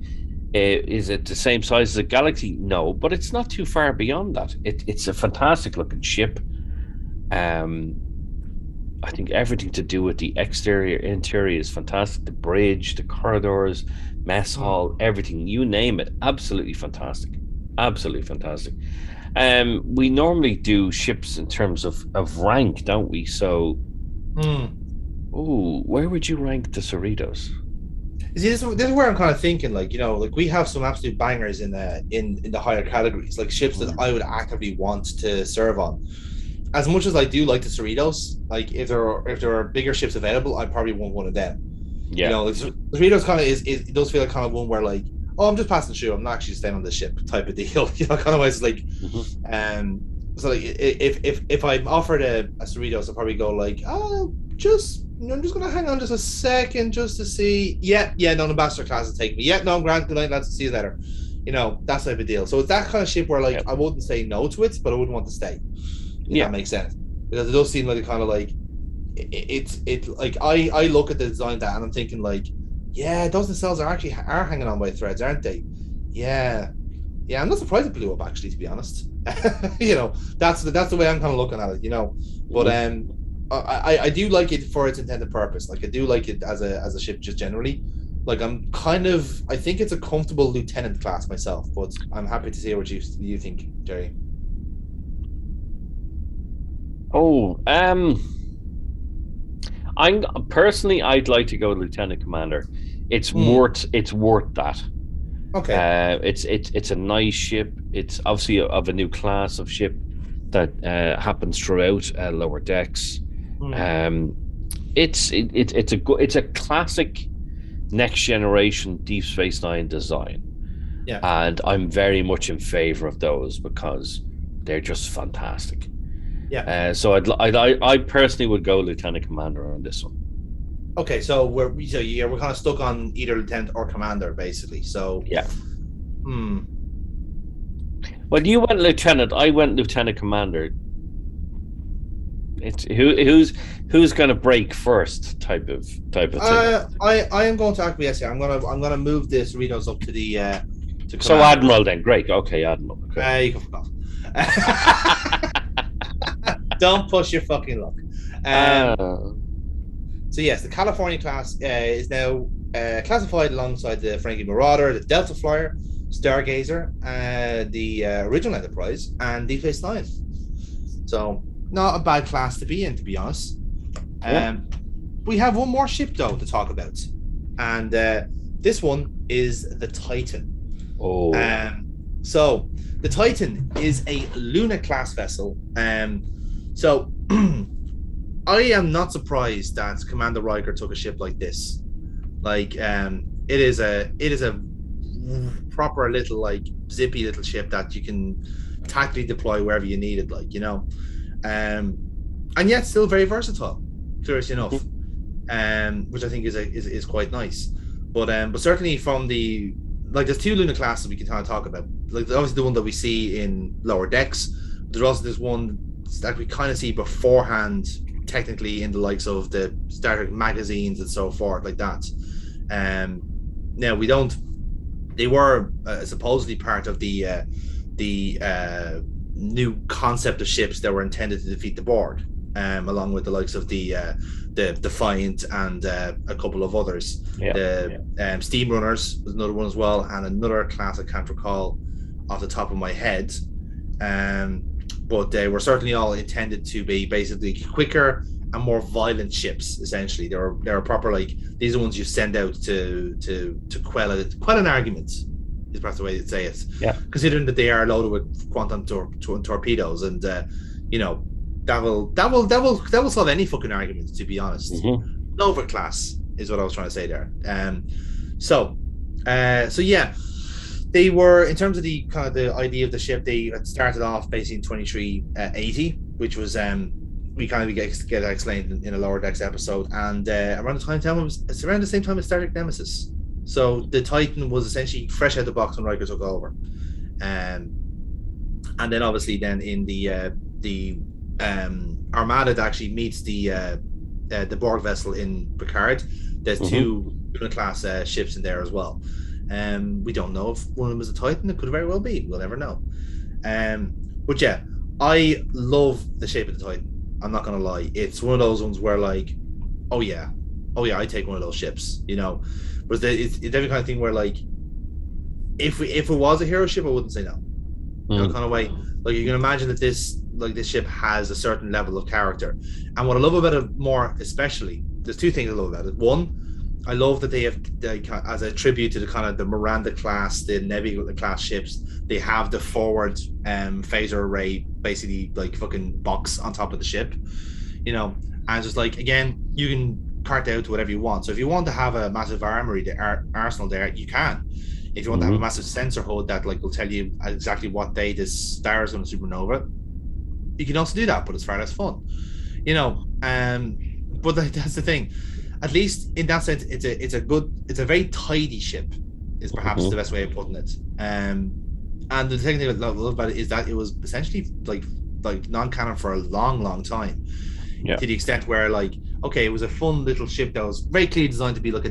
Is it the same size as a Galaxy? No, but it's not too far beyond that. It's a fantastic looking ship. I think everything to do with the interior is fantastic. The bridge, the corridors, mess hall, everything, you name it, absolutely fantastic. Absolutely fantastic. We normally do ships in terms of rank, don't we? So, where would you rank the Cerritos? See, this is where I'm kind of thinking, like, you know, like we have some absolute bangers in the higher categories, like ships that I would actively want to serve on. as much as I do like the Cerritos, like if there are bigger ships available, I probably want one of them. Yeah. You know, the Cerritos kind of is it does feel like kind of one where like, oh, I'm just passing through, I'm not actually staying on the ship type of deal. You know, kind of ways like, so like if I'm offered a Cerritos, I'll probably go like, oh, I'm just gonna hang on just a second just to see. Yeah, no, the ambassador class will take me. Yeah, no, I'm grand. Good night, lads. See you later. You know, that type of deal. So it's that kind of ship where like I wouldn't say no to it, but I wouldn't want to stay. If that makes sense, because it does seem like kind of like it's like I look at the design of that and I'm thinking like, yeah, those nacelles are hanging on by threads, aren't they? Yeah, I'm not surprised it blew up actually, to be honest. You know, that's the way I'm kind of looking at it. You know, but I do like it for its intended purpose. Like I do like it as a ship just generally. Like I think it's a comfortable lieutenant class myself, but I'm happy to hear what you think, Jerry. Oh, I'd like to go Lieutenant Commander. It's worth that. Okay. It's a nice ship. It's obviously of a new class of ship that happens throughout lower decks. It's a classic next generation Deep Space Nine design. Yeah. And I'm very much in favor of those because they're just fantastic. Yeah. So I personally would go Lieutenant Commander on this one. Okay, so we're kind of stuck on either Lieutenant or Commander, basically. So yeah. Well, you went Lieutenant. I went Lieutenant Commander. It's who's going to break first type of thing. I am going to acquiesce here. I'm gonna move the Cerritos up to the to Commander. So Admiral then, great. Okay, Admiral. Okay. You can fuck off. Don't push your fucking luck. So yes, the California class is now classified alongside the Frankie Marauder, the Delta Flyer, Stargazer, the original Enterprise, and Deep Space Nine. So not a bad class to be in, to be honest. We have one more ship though to talk about, and this one is the Titan. Oh. So the Titan is a Luna class vessel. So I am not surprised that Commander Riker took a ship like this. Like it is a proper little like zippy little ship that you can tactically deploy wherever you need it, like, you know. And yet still very versatile, curiously enough. Which I think is quite nice. But certainly from the like there's two Luna classes we can kind of talk about. Like obviously the one that we see in lower decks. There's also this one that we kind of see beforehand, technically in the likes of the Star Trek magazines and so forth, like that. Now we don't. They were supposedly part of the new concept of ships that were intended to defeat the Borg, along with the likes of the Defiant and a couple of others. Steam Runners was another one as well, and another class I can't recall off the top of my head. But they were certainly all intended to be basically quicker and more violent ships. Essentially, they were proper, like, these are the ones you send out to quell an argument. Is perhaps the way to say it. Yeah. Considering that they are loaded with quantum torpedoes, and you know, that will solve any fucking argument, to be honest. Nova class is what I was trying to say there. So yeah. They were, in terms of the kind of the idea of the ship, they had started off basically in 2380, which was we kind of get explained in a lower decks episode, and around it's around the same time as Star Trek Nemesis. So the Titan was essentially fresh out the box when Riker took over, and then obviously then in the Armada that actually meets the Borg vessel in Picard, there's two Luna class ships in there as well. We don't know if one of them is a Titan. It could very well be. We'll never know. But yeah, I love the shape of the Titan. I'm not gonna lie. It's one of those ones where like, oh yeah, I take one of those ships. You know, but it's every kind of thing where like, if it was a hero ship, I wouldn't say no. You know, kind of way. Like you can imagine that this ship has a certain level of character. And what I love about it more, especially, there's two things I love about it. One, I love that they have, as a tribute to the kind of the Miranda class, the Nebula class ships, they have the forward phaser array, basically like fucking box on top of the ship, you know, and just like again, you can cart out to whatever you want. So if you want to have a massive armory, arsenal there, you can. If you want to have a massive sensor hood that like will tell you exactly what day this star is going to supernova, you can also do that, but it's far less fun, you know. But that's the thing. At least in that sense, it's a very tidy ship, is perhaps the best way of putting it. And the second thing I love about it is that it was essentially like non-canon for a long time. Yeah. To the extent where like, okay, it was a fun little ship that was very clearly designed to be like a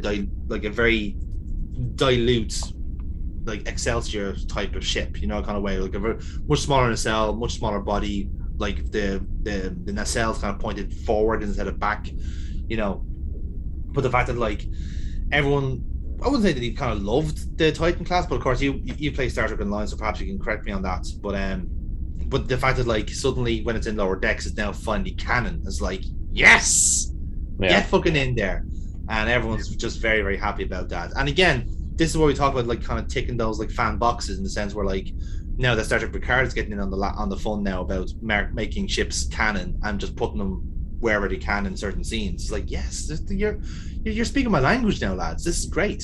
very dilute, like Excelsior type of ship, you know, kind of way, like a very, much smaller nacelle, much smaller body, like the nacelles kind of pointed forward instead of back, you know. But the fact that like everyone, I wouldn't say that he kind of loved the Titan class, but of course you play Star Trek Online, so perhaps you can correct me on that. But the fact that like suddenly when it's in lower decks, it's now finally canon. It's like, yes, get fucking in there, and everyone's just very, very happy about that. And again, this is where we talk about like kind of ticking those like fan boxes in the sense where like now that Star Trek Picard is getting in on the fun now about making ships canon and just putting them wherever they can in certain scenes. It's like, yes, you're speaking my language now, lads. This is great.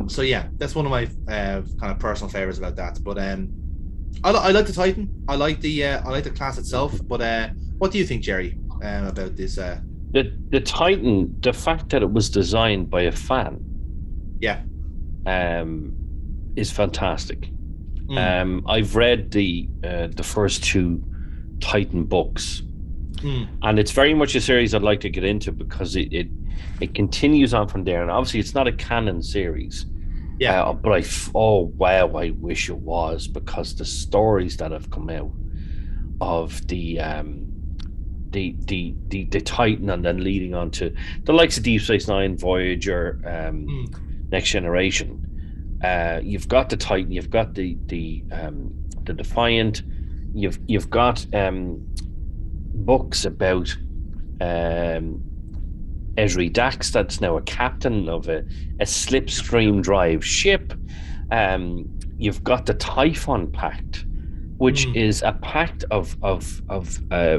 So yeah, that's one of my kind of personal favorites about that. But I like the Titan. I like the class itself. But what do you think, Jerry, about this? The Titan, the fact that it was designed by a fan, is fantastic. I've read the first two Titan books. And it's very much a series I'd like to get into because it continues on from there, and obviously it's not a canon series. But I wish it was, because the stories that have come out of the Titan and then leading on to the likes of Deep Space Nine, Voyager, Next Generation. You've got the Titan, you've got the Defiant, you've got books about Ezri Dax, that's now a captain of a slipstream drive ship. You've got the Typhon Pact, which is a pact of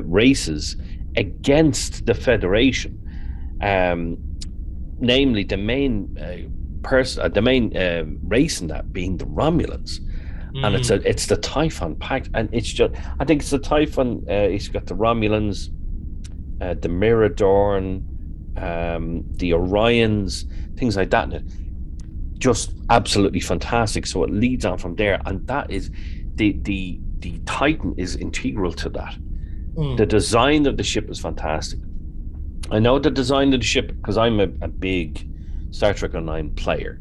races against the Federation, namely the main race in that being the Romulans. And it's the Typhon Pact, and it's just, I think it's the Typhon. It's got the Romulans, the Miradorn, the Orions, things like that. Just absolutely fantastic. So it leads on from there, and that is the Titan is integral to that. The design of the ship is fantastic. I know the design of the ship because I'm a big Star Trek Online player.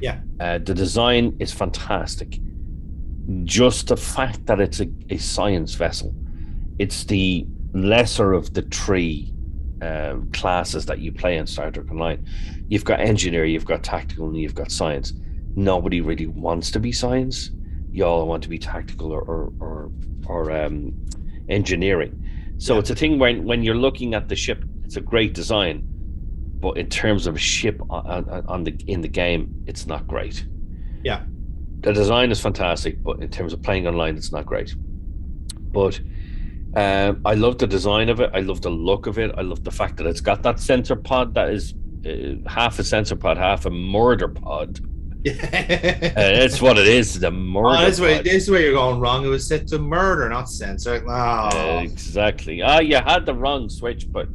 The design is fantastic. Just the fact that it's a science vessel, it's the lesser of the three classes that you play in Star Trek Online. You've got engineer, you've got tactical, and you've got science. Nobody really wants to be science. You all want to be tactical or engineering. So it's a thing when you're looking at the ship, it's a great design, but in terms of a ship in the game, it's not great. The design is fantastic, but in terms of playing online, it's not great. But I love the design of it. I love the look of it. I love the fact that it's got that sensor pod that is half a sensor pod, half a murder pod. That's what it is. The murder. This is where you're going wrong. It was set to murder, not censor. Exactly. You had the wrong switch, but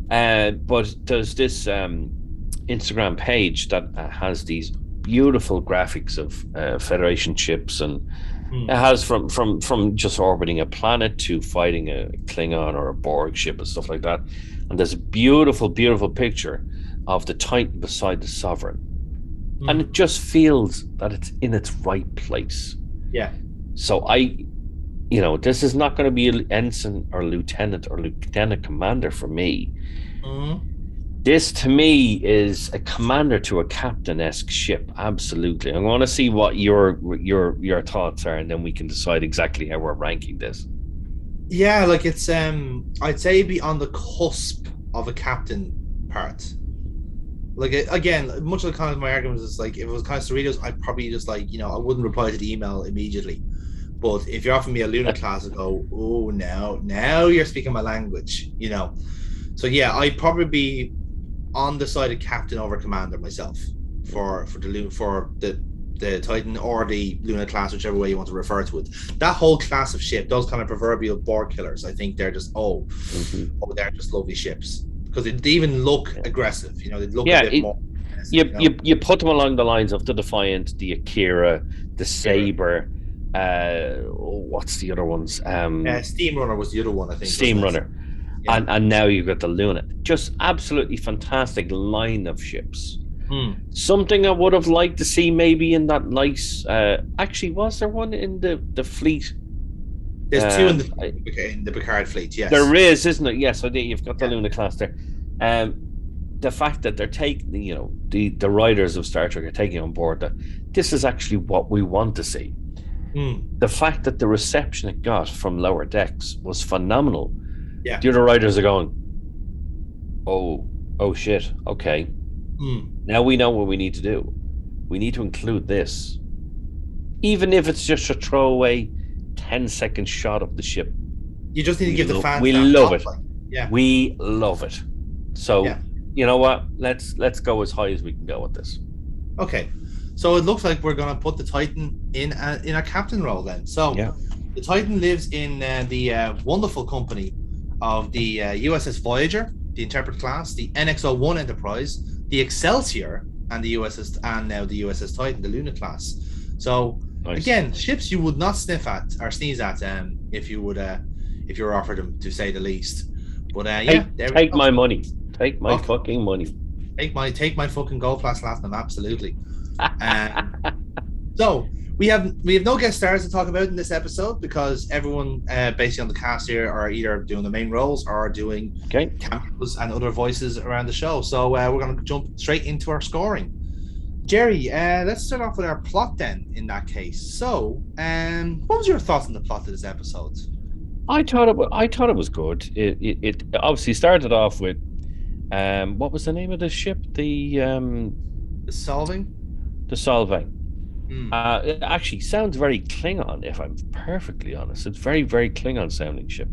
there's this Instagram page that has these beautiful graphics of Federation ships, and it has from just orbiting a planet to fighting a Klingon or a Borg ship and stuff like that. And there's a beautiful picture of the Titan beside the Sovereign, and it just feels that it's in its right place. So this is not going to be an ensign or lieutenant commander for me. This to me is a commander to a captain-esque ship. Absolutely. I want to see what your thoughts are, and then we can decide exactly how we're ranking this. Like it's I'd say it'd be on the cusp of a captain part. Like again, much of the kind of my argument is like, if it was kind of Cerritos, I'd probably just like, I wouldn't reply to the email immediately. But if you're offering me a Luna class, I go, oh, now you're speaking my language, So yeah, I'd probably be on the side of captain over commander myself for the Titan or the Luna class, whichever way you want to refer to it. That whole class of ship, those kind of proverbial board killers, I think they're just they're just lovely ships because they even look aggressive. They look a bit more. You put them along the lines of the Defiant, the Akira, the Saber. What's the other ones? Steamrunner was the other one, I think. Steamrunner. Yeah. And now you've got the Luna. Just absolutely fantastic line of ships. Something I would have liked to see maybe in that nice. Actually, was there one in the fleet? There's two in the Picard fleet. Yes, there is, isn't it? Yes, I think you've got the Luna class there. The fact that they're taking, the writers of Star Trek are taking on board that this is actually what we want to see. The fact that the reception it got from lower decks was phenomenal. Yeah, the other writers are going, oh shit, okay. Now we know what we need to do. We need to include this, even if it's just a throwaway 10-second shot of the ship. You just need to give the fans. We love it. Yeah, we love it. So you know what? Let's go as high as we can go with this. Okay. So it looks like we're going to put the Titan in a captain role then. So the Titan lives in the wonderful company of the USS Voyager, the Interpret class, the NX-01 Enterprise, the Excelsior, and the USS, and now the USS Titan, the Luna class. So again, ships you would not sniff at or sneeze at if you were offered them, to say the least. But take my money. Take my fucking money. Take my fucking gold class platinum, absolutely. So we have no guest stars to talk about in this episode because everyone basically on the cast here are either doing the main roles or doing cameos and other voices around the show. So we're going to jump straight into our scoring. Jerry, let's start off with our plot then. In that case, so what was your thoughts on the plot of this episode? I thought it was good. It obviously started off with what was the name of the ship? The Solving. The Solving. It actually sounds very Klingon, if I'm perfectly honest. It's very, very Klingon sounding ship.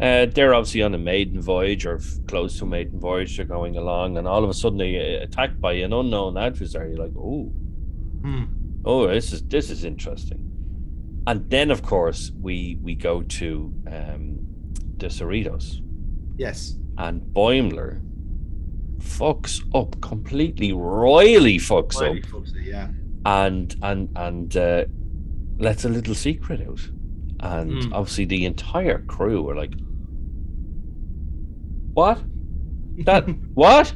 They're obviously on a maiden voyage or close to a maiden voyage. They're going along, and all of a sudden they're attacked by an unknown adversary. You're like, oh, this is interesting. And then, of course, we go to the Cerritos. Yes. And Boimler fucks up completely, royally fucks up. Yeah. And lets a little secret out. And obviously the entire crew are like, what? What?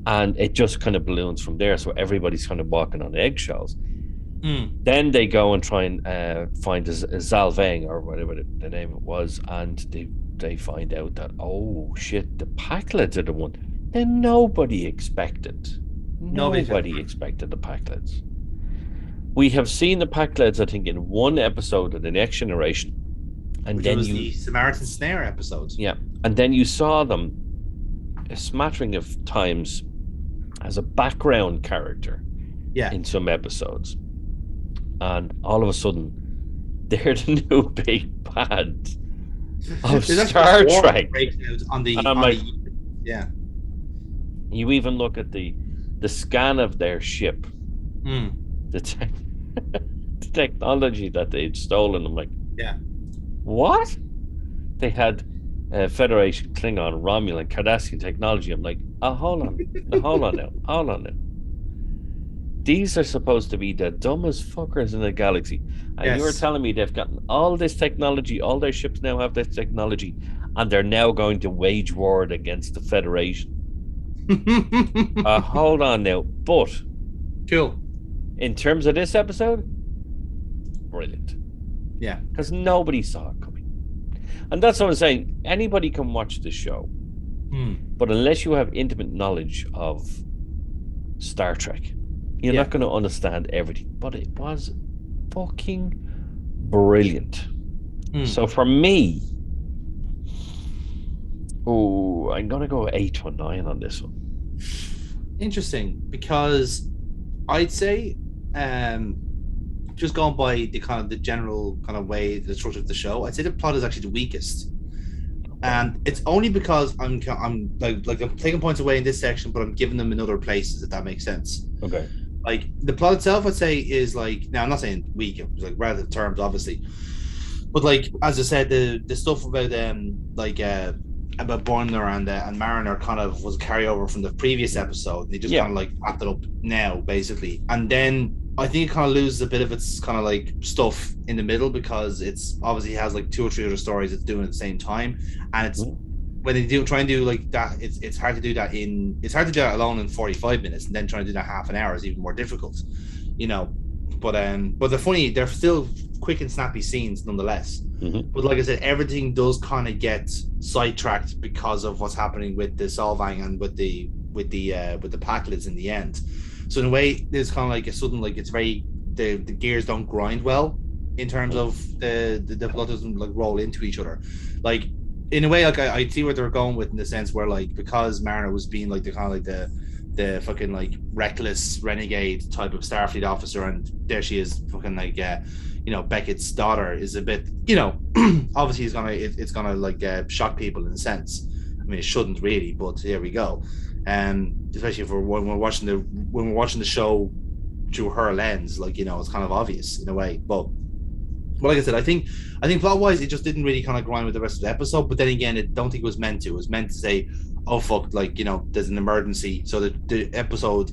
And it just kind of balloons from there. So everybody's kind of walking on eggshells. Then they go and try and find a Zalvang or whatever the name it was, and they find out that, oh shit, the Packlets are the one that nobody expected. Nobody expected the Packlets. We have seen the Packlets, I think, in one episode of The Next Generation, and then the Samaritan Snare episode. Yeah, and then you saw them a smattering of times as a background character. Yeah. In some episodes. And all of a sudden, they're the new big bad of Star Trek. Yeah. You even look at the scan of their ship, the technology that they'd stolen. I'm like, what? They had Federation, Klingon, Romulan, Cardassian technology. I'm like, hold on now. These are supposed to be the dumbest fuckers in the galaxy. And you were telling me they've gotten all this technology, all their ships now have this technology, and they're now going to wage war against the Federation. Hold on now. But cool. In terms of this episode, brilliant. Yeah. Because nobody saw it coming. And that's what I'm saying. Anybody can watch this show. But unless you have intimate knowledge of Star Trek, you're not going to understand everything. But it was fucking brilliant. So for me, I'm going to go 8 to 9 on this one. Interesting, because I'd say, just going by the kind of the general kind of way the structure of the show, I'd say the plot is actually the weakest, and it's only because I'm like I'm taking points away in this section, but I'm giving them in other places, if that makes sense. Okay. Like the plot itself, I'd say is like, now I'm not saying weak, it's like relative terms, obviously, but like as I said, the stuff about Boimler and Mariner kind of was a carryover from the previous episode. They just Yeah. kind of like wrapped it up now, basically. And then I think it kind of loses a bit of its kind of like stuff in the middle, because it's obviously has like two or three other stories it's doing at the same time. And it's when they do try and do like that, it's hard to do that alone in 45 minutes, and then trying to do that half an hour is even more difficult, you know. But they're funny, they're still quick and snappy scenes nonetheless. But like I said, everything does kind of get sidetracked because of what's happening with the Solvang and with the Packlets in the end. So in a way, there's kind of like a sudden, like it's very the gears don't grind well in terms of the plot doesn't like roll into each other. Like in a way, like I see where they're going with, in the sense where like, because Mariner was being like the kind of like the fucking like reckless renegade type of Starfleet officer, and there she is fucking like Beckett's daughter is a bit, obviously it's gonna like shock people in a sense. I mean, it shouldn't really, but here we go. Especially when we're watching the show through her lens, like, it's kind of obvious in a way. But like I said, I think plot wise, it just didn't really kind of grind with the rest of the episode. But then again, I don't think it was meant to. It was meant to say, oh fuck, like, there's an emergency, so the episode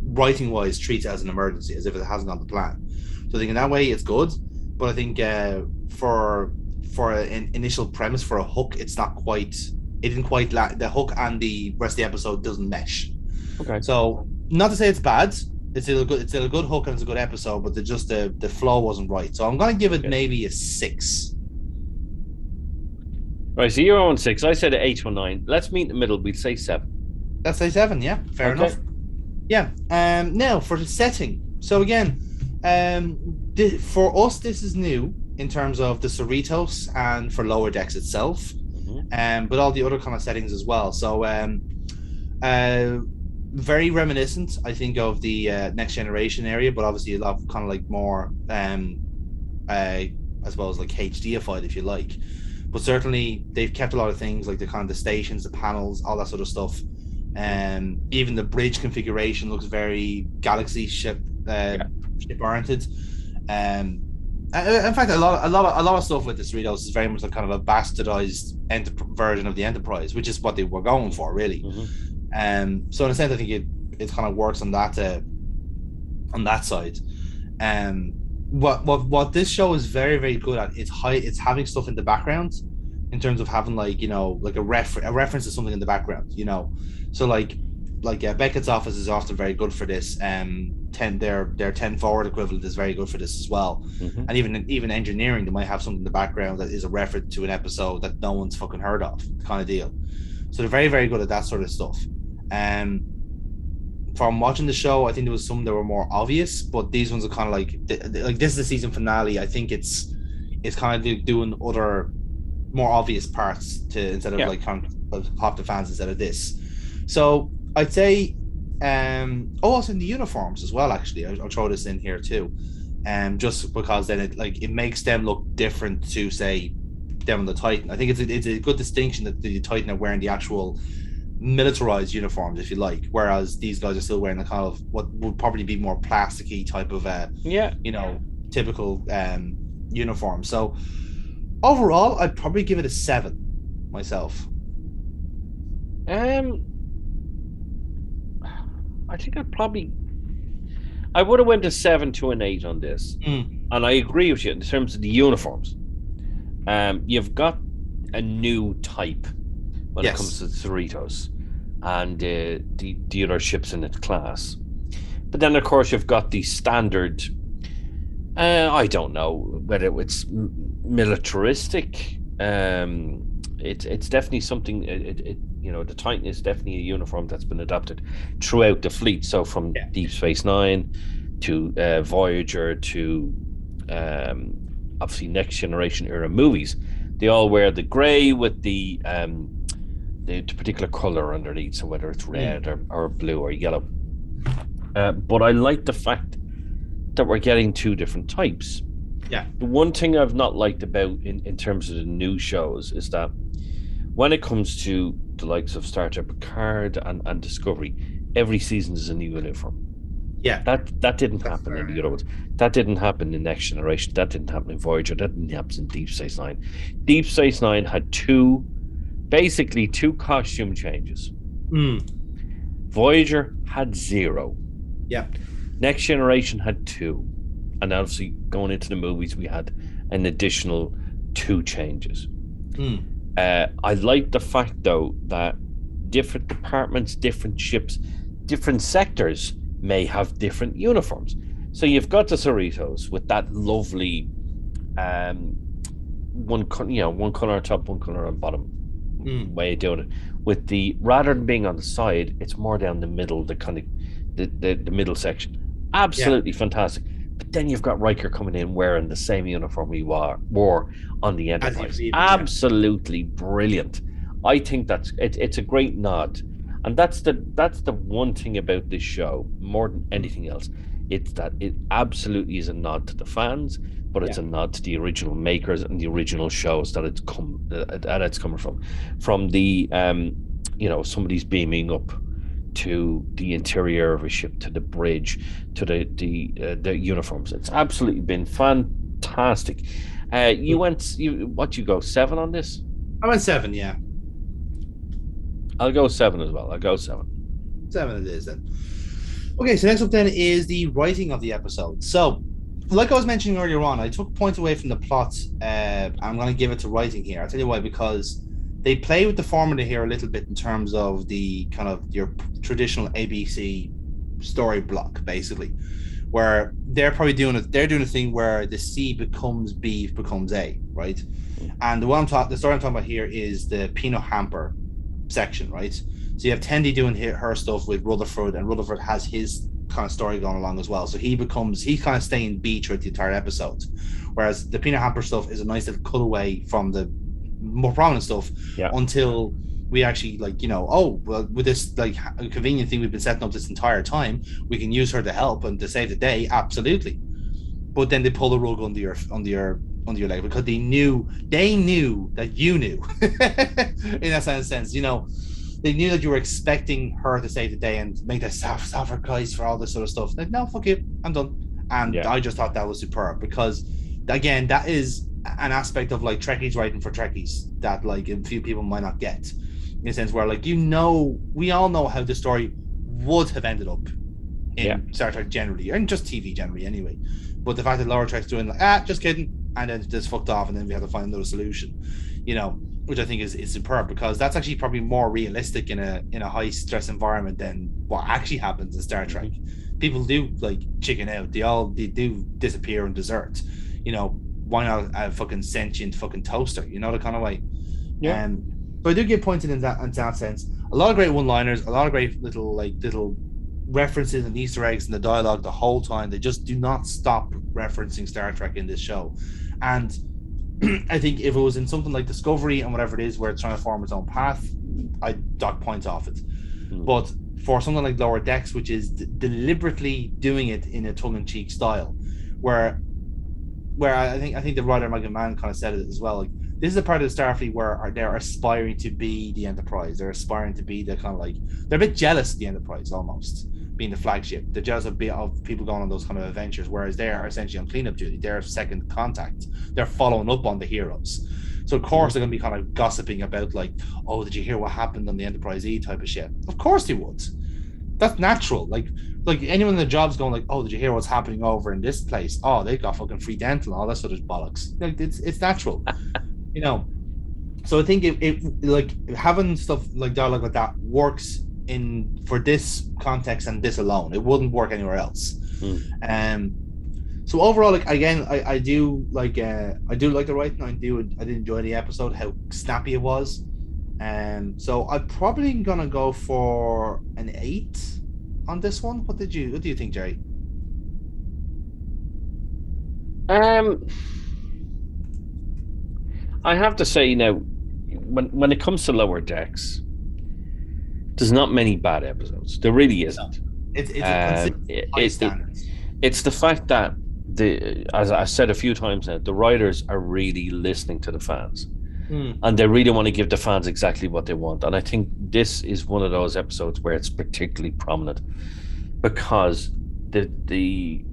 writing wise treats it as an emergency, as if it hasn't gone to plan. So I think in that way it's good, but I think for an initial premise, for a hook, it didn't quite the hook, and the rest of the episode doesn't mesh. Okay. So not to say it's bad, it's still a good hook and it's a good episode, but the flow wasn't right. So I'm gonna give it maybe a 6. Right, so you're on 6. I said 8 or 9. Let's meet in the middle. We'd say 7. Let's say 7, yeah. Fair enough. Yeah. Now for the setting. So again, for us, this is new in terms of the Cerritos and for Lower Decks itself, but all the other kind of settings as well. So very reminiscent, I think, of the Next Generation area, but obviously a lot of kind of like more, I suppose, like HDified, if you like. But certainly they've kept a lot of things, like the kind of the stations, the panels, all that sort of stuff. Even the bridge configuration looks very Galaxy ship oriented. In fact, a lot of stuff with the Cerritos is very much like kind of a bastardized version of the Enterprise, which is what they were going for, really. So in a sense, I think it kind of works on that side. What this show is very, very good at, it's having stuff in the background, in terms of having like like a reference to something in the background. So like Beckett's office is often very good for this. Their 10 forward equivalent is very good for this as well. And even engineering, they might have something in the background that is a reference to an episode that no one's fucking heard of, kind of deal. So they're very, very good at that sort of stuff. From watching the show, I think there was some that were more obvious, but these ones are kind of like this is the season finale. I think it's kind of doing other more obvious parts instead of like kind of pop the fans instead of this. So I'd say, also in the uniforms as well. Actually, I'll throw this in here too, just because then it makes them look different to, say, them on the Titan. I think it's a good distinction that the Titan are wearing the actual militarized uniforms, if you like, whereas these guys are still wearing the kind of what would probably be more plasticky type of typical uniform. So overall, I'd probably give it a 7 myself. I think I would have went a 7 to an 8 on this, and I agree with you in terms of the uniforms. You've got a new type when it comes to the Cerritos and the other ships in its class, but then of course you've got the standard. I don't know whether it's militaristic. It's definitely something. The Titan is definitely a uniform that's been adopted throughout the fleet. So from Deep Space Nine to Voyager to obviously Next Generation era movies, they all wear the grey with the the particular color underneath, so whether it's red or blue or yellow. But I like the fact that we're getting two different types. Yeah. The one thing I've not liked about in terms of the new shows is that when it comes to the likes of Star Trek Picard and Discovery, every season is a new uniform. Yeah. That didn't happen in the other ones. That didn't happen in Next Generation. That didn't happen in Voyager. That didn't happen in Deep Space Nine. Deep Space Nine had basically two costume changes. Voyager had 0. Yeah. Next Generation had 2. And obviously going into the movies, we had an additional 2 changes. I like the fact, though, that different departments, different ships, different sectors may have different uniforms. So you've got the Cerritos with that lovely one color on top, one color on bottom way of doing it. With the, rather than being on the side, it's more down the middle, the kind of the middle section. Absolutely fantastic. But then you've got Riker coming in wearing the same uniform he wore on the Enterprise. Absolutely brilliant. I think it's a great nod. And that's the one thing about this show, more than anything else. It's that it absolutely is a nod to the fans, but it's a nod to the original makers and the original shows that it's coming from the somebody's beaming up to the interior of a ship, to the bridge, to the uniforms. It's absolutely been fantastic. You go 7 on this? I went 7, yeah. I'll go 7 as well. I'll go 7. 7 it is then. Okay, so next up then is the writing of the episode. So, like I was mentioning earlier on, I took points away from the plot. I'm going to give it to writing here. I'll tell you why, because they play with the formula here a little bit in terms of the kind of your traditional ABC story block, basically, where they're probably doing it. They're doing a thing where the C becomes B becomes A, right? And the story I'm talking about here is the peanut hamper section, right? So you have Tendi doing her stuff with Rutherford, and Rutherford has his kind of story going along as well. So he's kind of staying B throughout the entire episode, whereas the peanut hamper stuff is a nice little cutaway from the more prominent stuff until we actually with this like convenient thing we've been setting up this entire time, we can use her to help and to save the day, absolutely. But then they pull the rug under your leg because they knew that you knew in that sense, they knew that you were expecting her to save the day and make that sacrifice for all this sort of stuff. Like, no, fuck you, I'm done. And I just thought that was superb because, again, that is an aspect of like Trekkies writing for Trekkies that like a few people might not get, in a sense where like we all know how the story would have ended up in Star Trek generally, and just TV generally anyway. But the fact that Lower Trek's doing like just kidding, and then just fucked off, and then we have to find another solution, which I think is superb because that's actually probably more realistic in a high stress environment than what actually happens in Star Trek. People do like chicken out. They do disappear and desert. Why not a fucking sentient fucking toaster? The kind of way. Yeah. So I do give points in that sense. A lot of great one-liners, a lot of great little references and Easter eggs in the dialogue the whole time. They just do not stop referencing Star Trek in this show. And I think if it was in something like Discovery and whatever it is where it's trying to form its own path, I'd dock points off it. But for something like Lower Decks, which is deliberately doing it in a tongue-in-cheek style, where I think the writer Michael Mann kind of said it as well. Like, this is a part of the Starfleet where they're aspiring to be the Enterprise. They're aspiring to be the kind of like, they're a bit jealous of the Enterprise almost being the flagship. They're jealous of people going on those kind of adventures, whereas they are essentially on cleanup duty. They're second contact. They're following up on the heroes. So of course they're going to be kind of gossiping about like, oh, did you hear what happened on the Enterprise E type of shit? Of course they would. That's natural. Like anyone in the job's going like, oh, did you hear what's happening over in this place? Oh, they got fucking free dental and all that sort of bollocks. Like it's natural, So I think it like having stuff like dialogue like that works for this context and this alone. It wouldn't work anywhere else. So overall, like again, I do like the writing. I did enjoy the episode, how snappy it was. So I'm probably gonna go for an 8 on this one. What do you think, Jerry? I have to say now, when it comes to Lower Decks, There's not many bad episodes. There really isn't. It's a consistent high standard. It's the fact that as I said a few times now, the writers are really listening to the fans, and they really want to give the fans exactly what they want. And I think this is one of those episodes where it's particularly prominent because the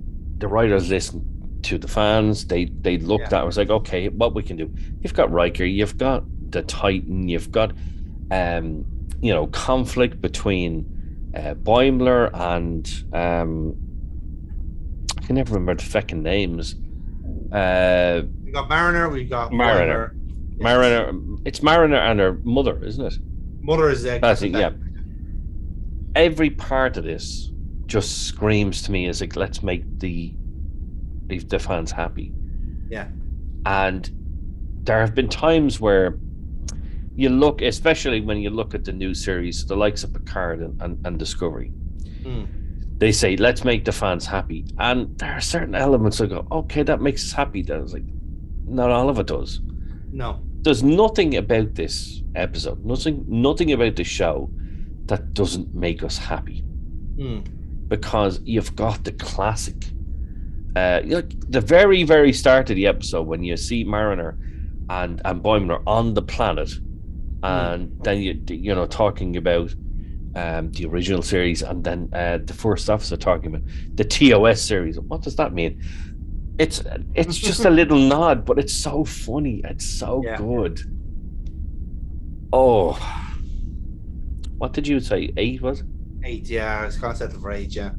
writers listen to the fans. They looked at it, was like, okay, what we can do. You've got Riker, you've got the Titan, you've got conflict between Boimler and I can never remember the fucking names. We got Mariner, we got Mariner. Boimler. Mariner. It's Mariner and her mother, isn't it? Mother is That's it, yeah. Every part of this just screams to me as like, let's make the fans happy. Yeah. And there have been times where you look, especially when you look at the new series, the likes of Picard and Discovery, they say, let's make the fans happy. And there are certain elements that go, okay, that makes us happy. Then it's like, not all of it does. No. There's nothing about this episode, nothing about the show that doesn't make us happy. Because you've got the classic, the very, very start of the episode when you see Mariner and Boimler on the planet, and then you talking about the original series, and then the First Officer talking about the TOS series. What does that mean? It's just a little nod, but it's so funny. It's so good. Oh, what did you say? 8 was it? 8, yeah. I was kind of set for 8, yeah.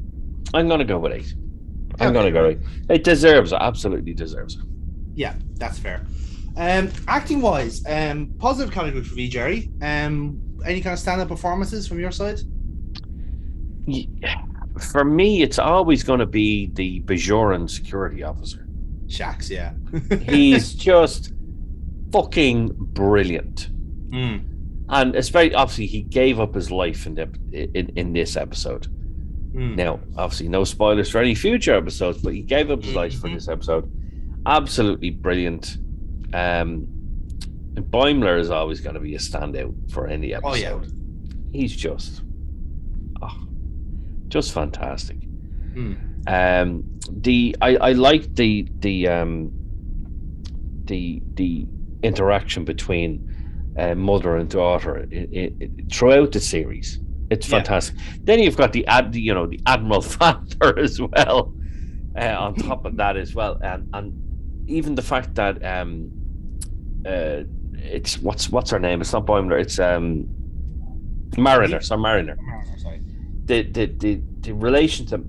I'm gonna go with 8. I'm gonna go 8. It deserves it. Absolutely deserves it. Yeah, that's fair. Acting wise, positive category for me, Jerry. Any kind of stand-up performances from your side? For me, it's always going to be the Bajoran security officer. Shax, yeah. He's just fucking brilliant. And especially, obviously, he gave up his life in this episode. Now, obviously, no spoilers for any future episodes, but he gave up his life for this episode. Absolutely brilliant. Boimler is always going to be a standout for any episode. Oh, yeah. He's just fantastic. I like the interaction between mother and daughter throughout the series. It's fantastic. Then you've got the Admiral father as well, on top of that as well, and even the fact that it's what's her name? It's not Boimler. It's Mariner. So Mariner. Sorry. The relationship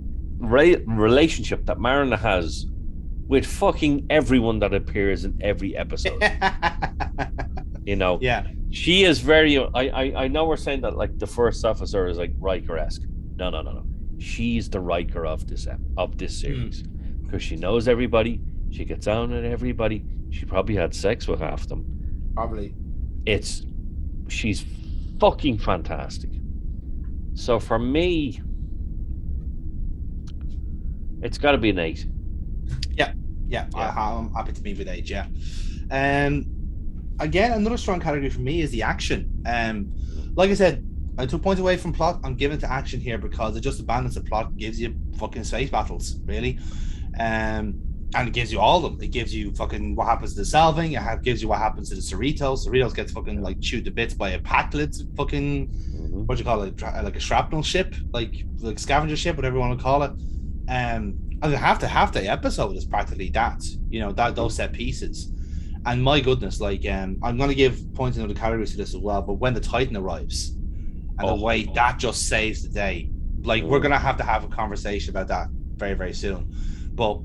that Mariner has with fucking everyone that appears in every episode. Yeah. She is very. I know we're saying that like the First Officer is like Riker-esque. No. She's the Riker of this series because she knows everybody. She gets on with everybody. She probably had sex with half of them. Probably. She's fucking fantastic. So for me, it's got to be an 8. Yeah. I'm happy to be with 8. Yeah. Again, another strong category for me is the action. Like I said, I took points away from plot. I'm giving it to action here because it just abandons the plot and gives you fucking space battles, really. And it gives you all of them. It gives you fucking what happens to the Salving. It gives you what happens to the Cerritos. Cerritos gets fucking like chewed to bits by a Packlet fucking what do you call it? Like a shrapnel ship, like scavenger ship, whatever you want to call it. And half the episode is practically that. Those set pieces. And my goodness, like I'm gonna give points in other categories to this as well. But when the Titan arrives, and the way that just saves the day, like we're gonna have to have a conversation about that very, very soon. But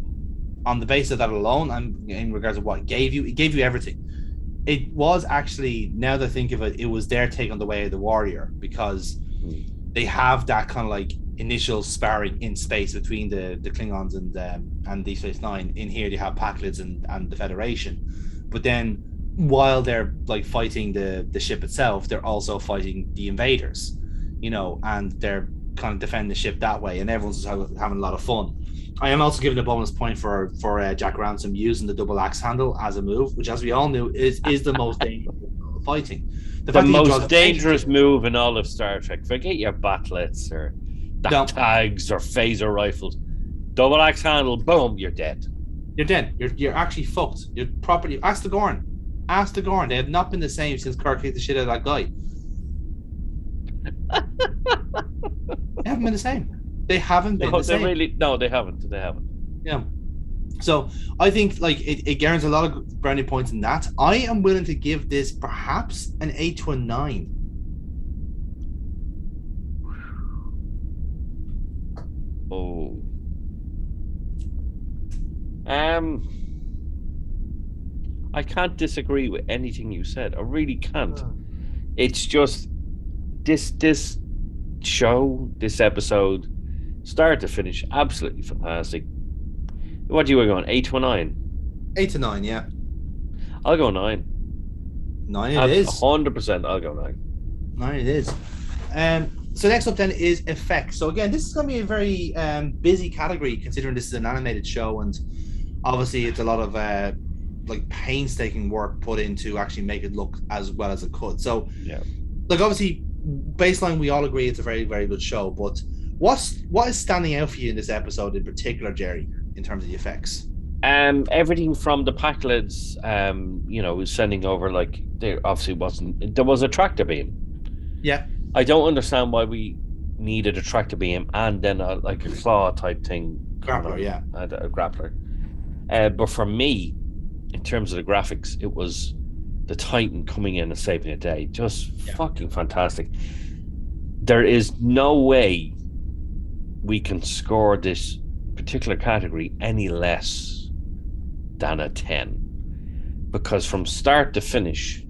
on the basis of that alone, and in regards to what it gave you everything. It was actually, now that I think of it, it was their take on the Way of the Warrior, because they have that kind of like initial sparring in space between the Klingons and Deep Space Nine. In here, they have Packlids and the Federation, but then while they're like fighting the ship itself, they're also fighting the invaders, and they're kind of defending the ship that way, and everyone's having a lot of fun. I am also giving a bonus point for Jack Ransom using the double axe handle as a move, which, as we all knew, is the most dangerous fighting. The fact that he draws most attention dangerous to it. move in all of Star Trek. Forget your batlets or No. tags or phaser rifles. Double axe handle, boom, you're dead. You're dead. You're actually fucked. You're properly. Ask the Gorn. Ask the Gorn. They have not been the same since Kirk hit the shit out of that guy. They haven't been the same. They haven't been the same. No, they haven't. They haven't. Yeah. So I think like it garners a lot of brownie points in that. I am willing to give this perhaps an 8 to a 9. Oh. I can't disagree with anything you said. I really can't. It's just this show, this episode, start to finish, absolutely fantastic. What do you going? 8 to a 9? 8 to 9, yeah. I'll go 9. 9 it is. 100%. I'll go 9. 9 it is. So next up then is effects. So again, this is going to be a very busy category considering this is an animated show, and obviously it's a lot of like painstaking work put into actually make it look as well as it could. So yeah, like obviously baseline we all agree it's a very, very good show, but what is standing out for you in this episode in particular, Jerry, in terms of the effects? Everything from the Packlets, was sending over, like, there obviously there was a tractor beam. Yeah. I don't understand why we needed a tractor beam and then a claw type thing. Grappler, yeah. A grappler. But for me, in terms of the graphics, it was the Titan coming in and saving the day. Just fucking fantastic. There is no way we can score this particular category any less than a 10. Because from start to finish,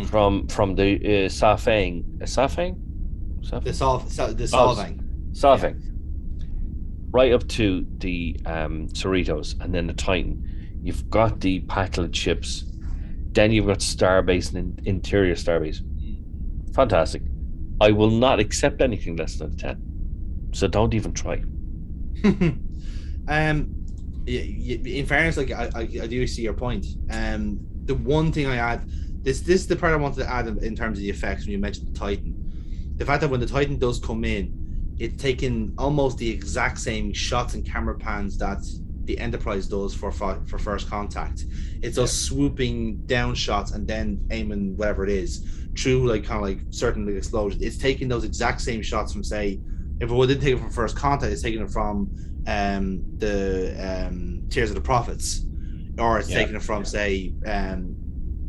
from the Safang, right up to the Cerritos, and then the Titan. You've got the Packlet ships, then you've got Starbase and interior Starbase. Fantastic. I will not accept anything less than a 10. So don't even try. In fairness, like I do see your point. The one thing I add, this is the part I wanted to add in terms of the effects when you mentioned the Titan. The fact that when the Titan does come in, it's taking almost the exact same shots and camera pans that the Enterprise does for First Contact. It's those swooping down shots and then aiming whatever it is through like kind of like certain explosions. It's taking those exact same shots from, say, if it didn't take it from First Contact, it's taking it from the Tears of the Prophets, or it's taking it from say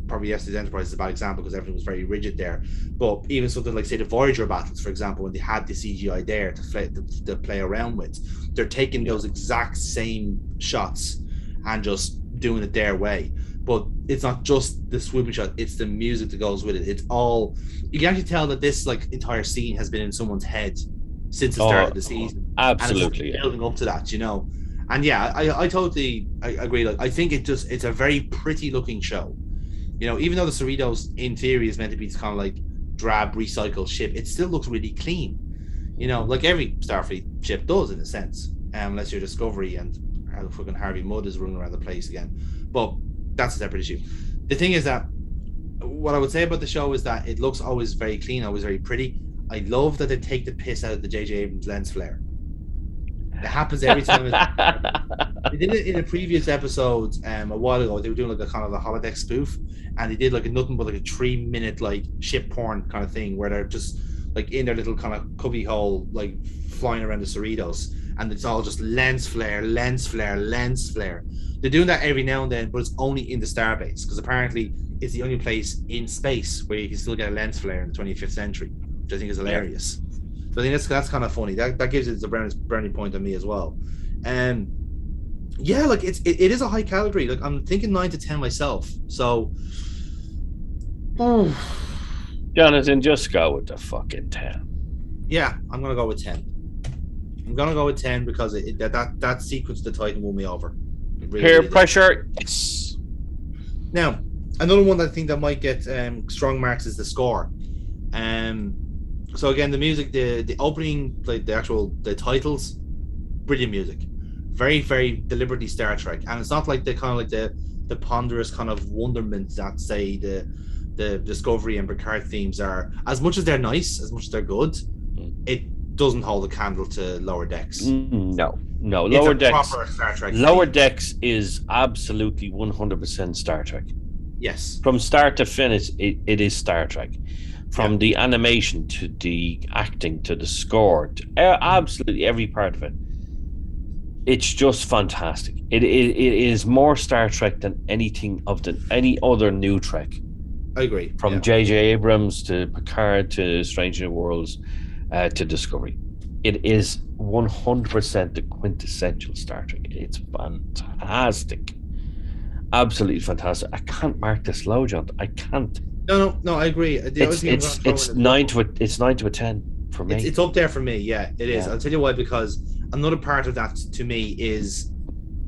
probably Yesterday's Enterprise is a bad example because everything was very rigid there. But even something like, say, the Voyager battles, for example, when they had the CGI there to play around with, they're taking those exact same shots and just doing it their way. But it's not just the swooping shot, it's the music that goes with it. It's all, you can actually tell that this like entire scene has been in someone's head since the start of the season. Absolutely. And it's building up to that, And yeah, I totally agree. Like, I think it's a very pretty looking show. Even though the Cerritos in theory is meant to be kind of like drab recycled ship, it still looks really clean. Like every Starfleet ship does in a sense, unless you're Discovery and fucking Harvey Mudd is running around the place again. But that's a separate issue. The thing is that what I would say about the show is that it looks always very clean, always very pretty. I love that they take the piss out of the J.J. Abrams lens flare. It happens every time. They did it in a previous episode a while ago. They were doing like a kind of a holodeck spoof, and they did like nothing but like a 3-minute like ship porn kind of thing where they're just like in their little kind of cubby hole, like flying around the Cerritos, and it's all just lens flare. They're doing that every now and then, but it's only in the Starbase because apparently it's the only place in space where you can still get a lens flare in the 25th century, which I think is hilarious. So I think that's kind of funny. That gives it a brownie point on me as well. Yeah, like it is a high calorie. Like I'm thinking 9 to 10 myself. So, Jonathan, just go with the fucking 10. Yeah, I'm gonna go with 10. I'm gonna go with 10 because that sequence of the Titan won me over. Peer pressure. Yes. Now, another one that I think that might get strong marks is the score. So again, the music, the opening, like the titles, brilliant music, very, very deliberately Star Trek, and it's not like the kind of like the ponderous kind of wonderment that say the the Discovery and Picard themes are, as much as they're nice, as much as they're good, it doesn't hold a candle to Lower Decks. No. It's Lower a Decks. proper Star Trek Lower theme. Decks is absolutely 100% Star Trek. Yes. From start to finish, it is Star Trek. From the animation to the acting to the score, to absolutely every part of it. It's just fantastic. It is more Star Trek than anything any other new Trek. I agree. From J.J. Abrams to Picard to Strange New Worlds to Discovery. It is 100% the quintessential Star Trek. It's fantastic. Absolutely fantastic. I can't mark this low, John. I can't. No, I agree. It's 9 to a 10 for me. It's up there for me. Yeah, it is. Yeah. I'll tell you why, because another part of that to me is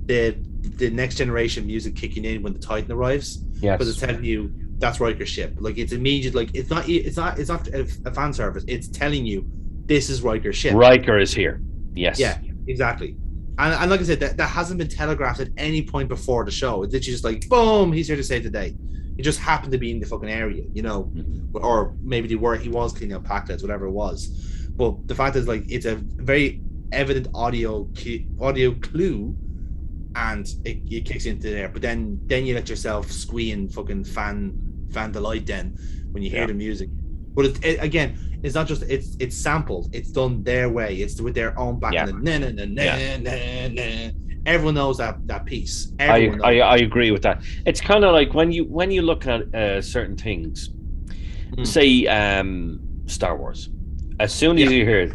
the Next Generation music kicking in when the Titan arrives. Yes. Because it's telling you that's Riker's ship. Like it's immediate. Like it's not a fan service. It's telling you this is Riker's ship. Riker is here. Yes. Yeah, exactly. And like I said, that hasn't been telegraphed at any point before the show. It's literally just like, boom, he's here to save the day. He just happened to be in the fucking area, you know, or maybe he was cleaning up Packlets, whatever it was. But the fact is, like, it's a very evident audio clue, and it kicks into there. But then you let yourself squee and fucking fan delight then when you hear the music. But again, it's not just it's sampled. It's done their way. It's with their own back. Everyone knows that piece. I agree with that. It's kind of like when you look at certain things, say Star Wars. As soon as you hear it,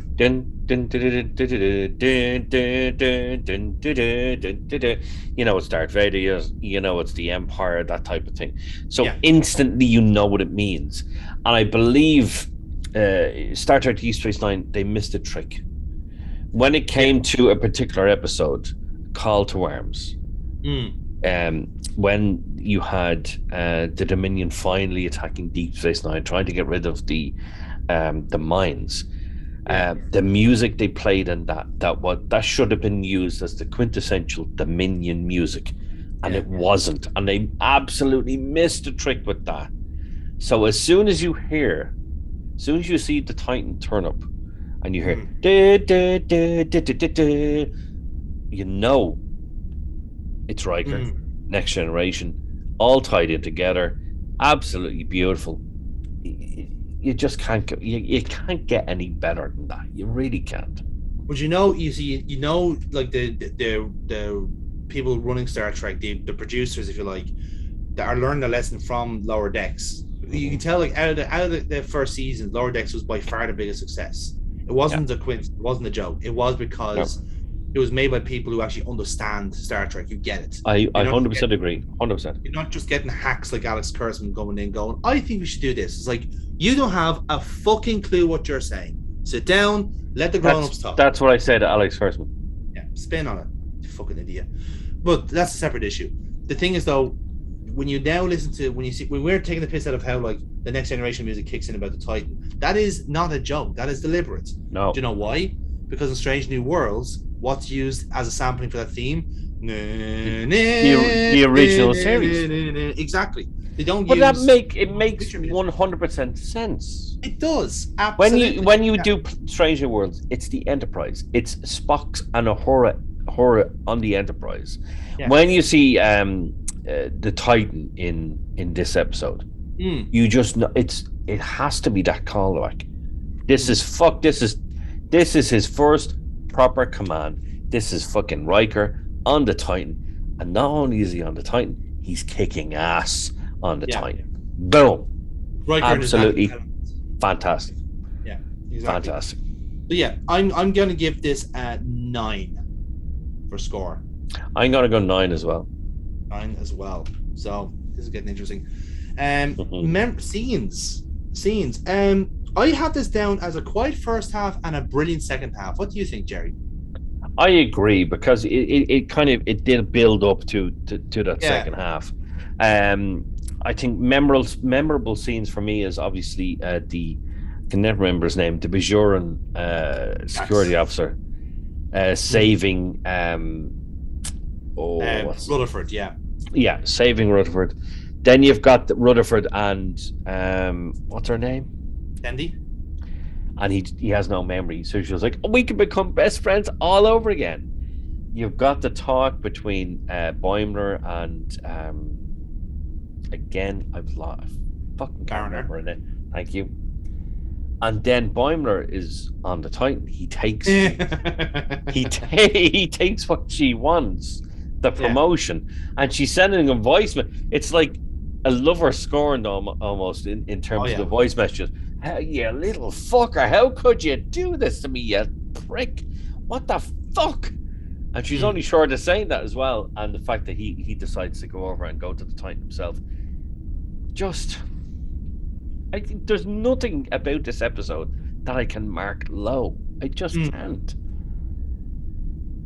you know it's Darth Vader. You know it's the Empire, that type of thing. So instantly you know what it means. And I believe Star Trek Deep Space Nine, they missed a trick when it came to a particular episode, Call to Arms. When you had the Dominion finally attacking Deep Space Nine, trying to get rid of the mines. The music they played in that should have been used as the quintessential Dominion music, and it wasn't. And they absolutely missed a trick with that. So as soon as you see the Titan turn up, and you hear you know it's Riker, Next Generation, all tied in together, absolutely beautiful. You just can't get you can't get any better than that. You really can't. But you know, like the people running Star Trek, the producers, if you like, that are learning a lesson from Lower Decks. You can tell, like out of the first season, Lower Decks was by far the biggest success. It wasn't a coincidence. It wasn't a joke. It was because it was made by people who actually understand Star Trek. You get it. I 100% agree. 100%. You're not just getting hacks like Alex Kurtzman going, I think we should do this. It's like, you don't have a fucking clue what you're saying. Sit down, let the grown-ups talk. That's what I said to Alex Kurtzman. Yeah, spin on it, you fucking idiot. But that's a separate issue. The thing is, though, when you now listen to, when we're taking the piss out of how, like, the Next Generation music kicks in about the Titan, that is not a joke. That is deliberate. No. Do you know why? Because in Strange New Worlds, what's used as a sampling for that theme? The original series. Exactly. They don't but use... it makes 100% sense. It does. Absolutely. When you do Strange New Worlds, it's the Enterprise. It's Spock's and Uhura on the Enterprise. Yeah. When you see the Titan in this episode, you just know it has to be that callback. This is his first proper command. This is fucking Riker on the Titan, and not only is he on the Titan, he's kicking ass on the Titan. Boom. Riker absolutely fantastic. Yeah, exactly. Fantastic. But yeah, I'm gonna give this a 9 for score. I'm gonna go 9 as well. 9 as well. So this is getting interesting. Scenes. I have this down as a quiet first half and a brilliant second half. What do you think, Jerry? I agree, because it did build up to that second half. I think memorable scenes for me is obviously I can never remember his name, the Bajoran security officer saving Rutherford, saving Rutherford. Then you've got Rutherford and what's her name? Andy. And he has no memory, so she was like, we can become best friends all over again. You've got the talk between Boimler and again, I've lost. Fucking can't remember her name. Thank you. And then Boimler is on the Titan. He takes he takes what she wants, the promotion, and she's sending him voicemail. It's like a lover scorned almost in terms of the voice messages. How, you little fucker, how could you do this to me, you prick? What the fuck? And she's only short of saying that as well. And the fact that he decides to go over and go to the Titan himself. I think there's nothing about this episode that I can mark low. I just can't.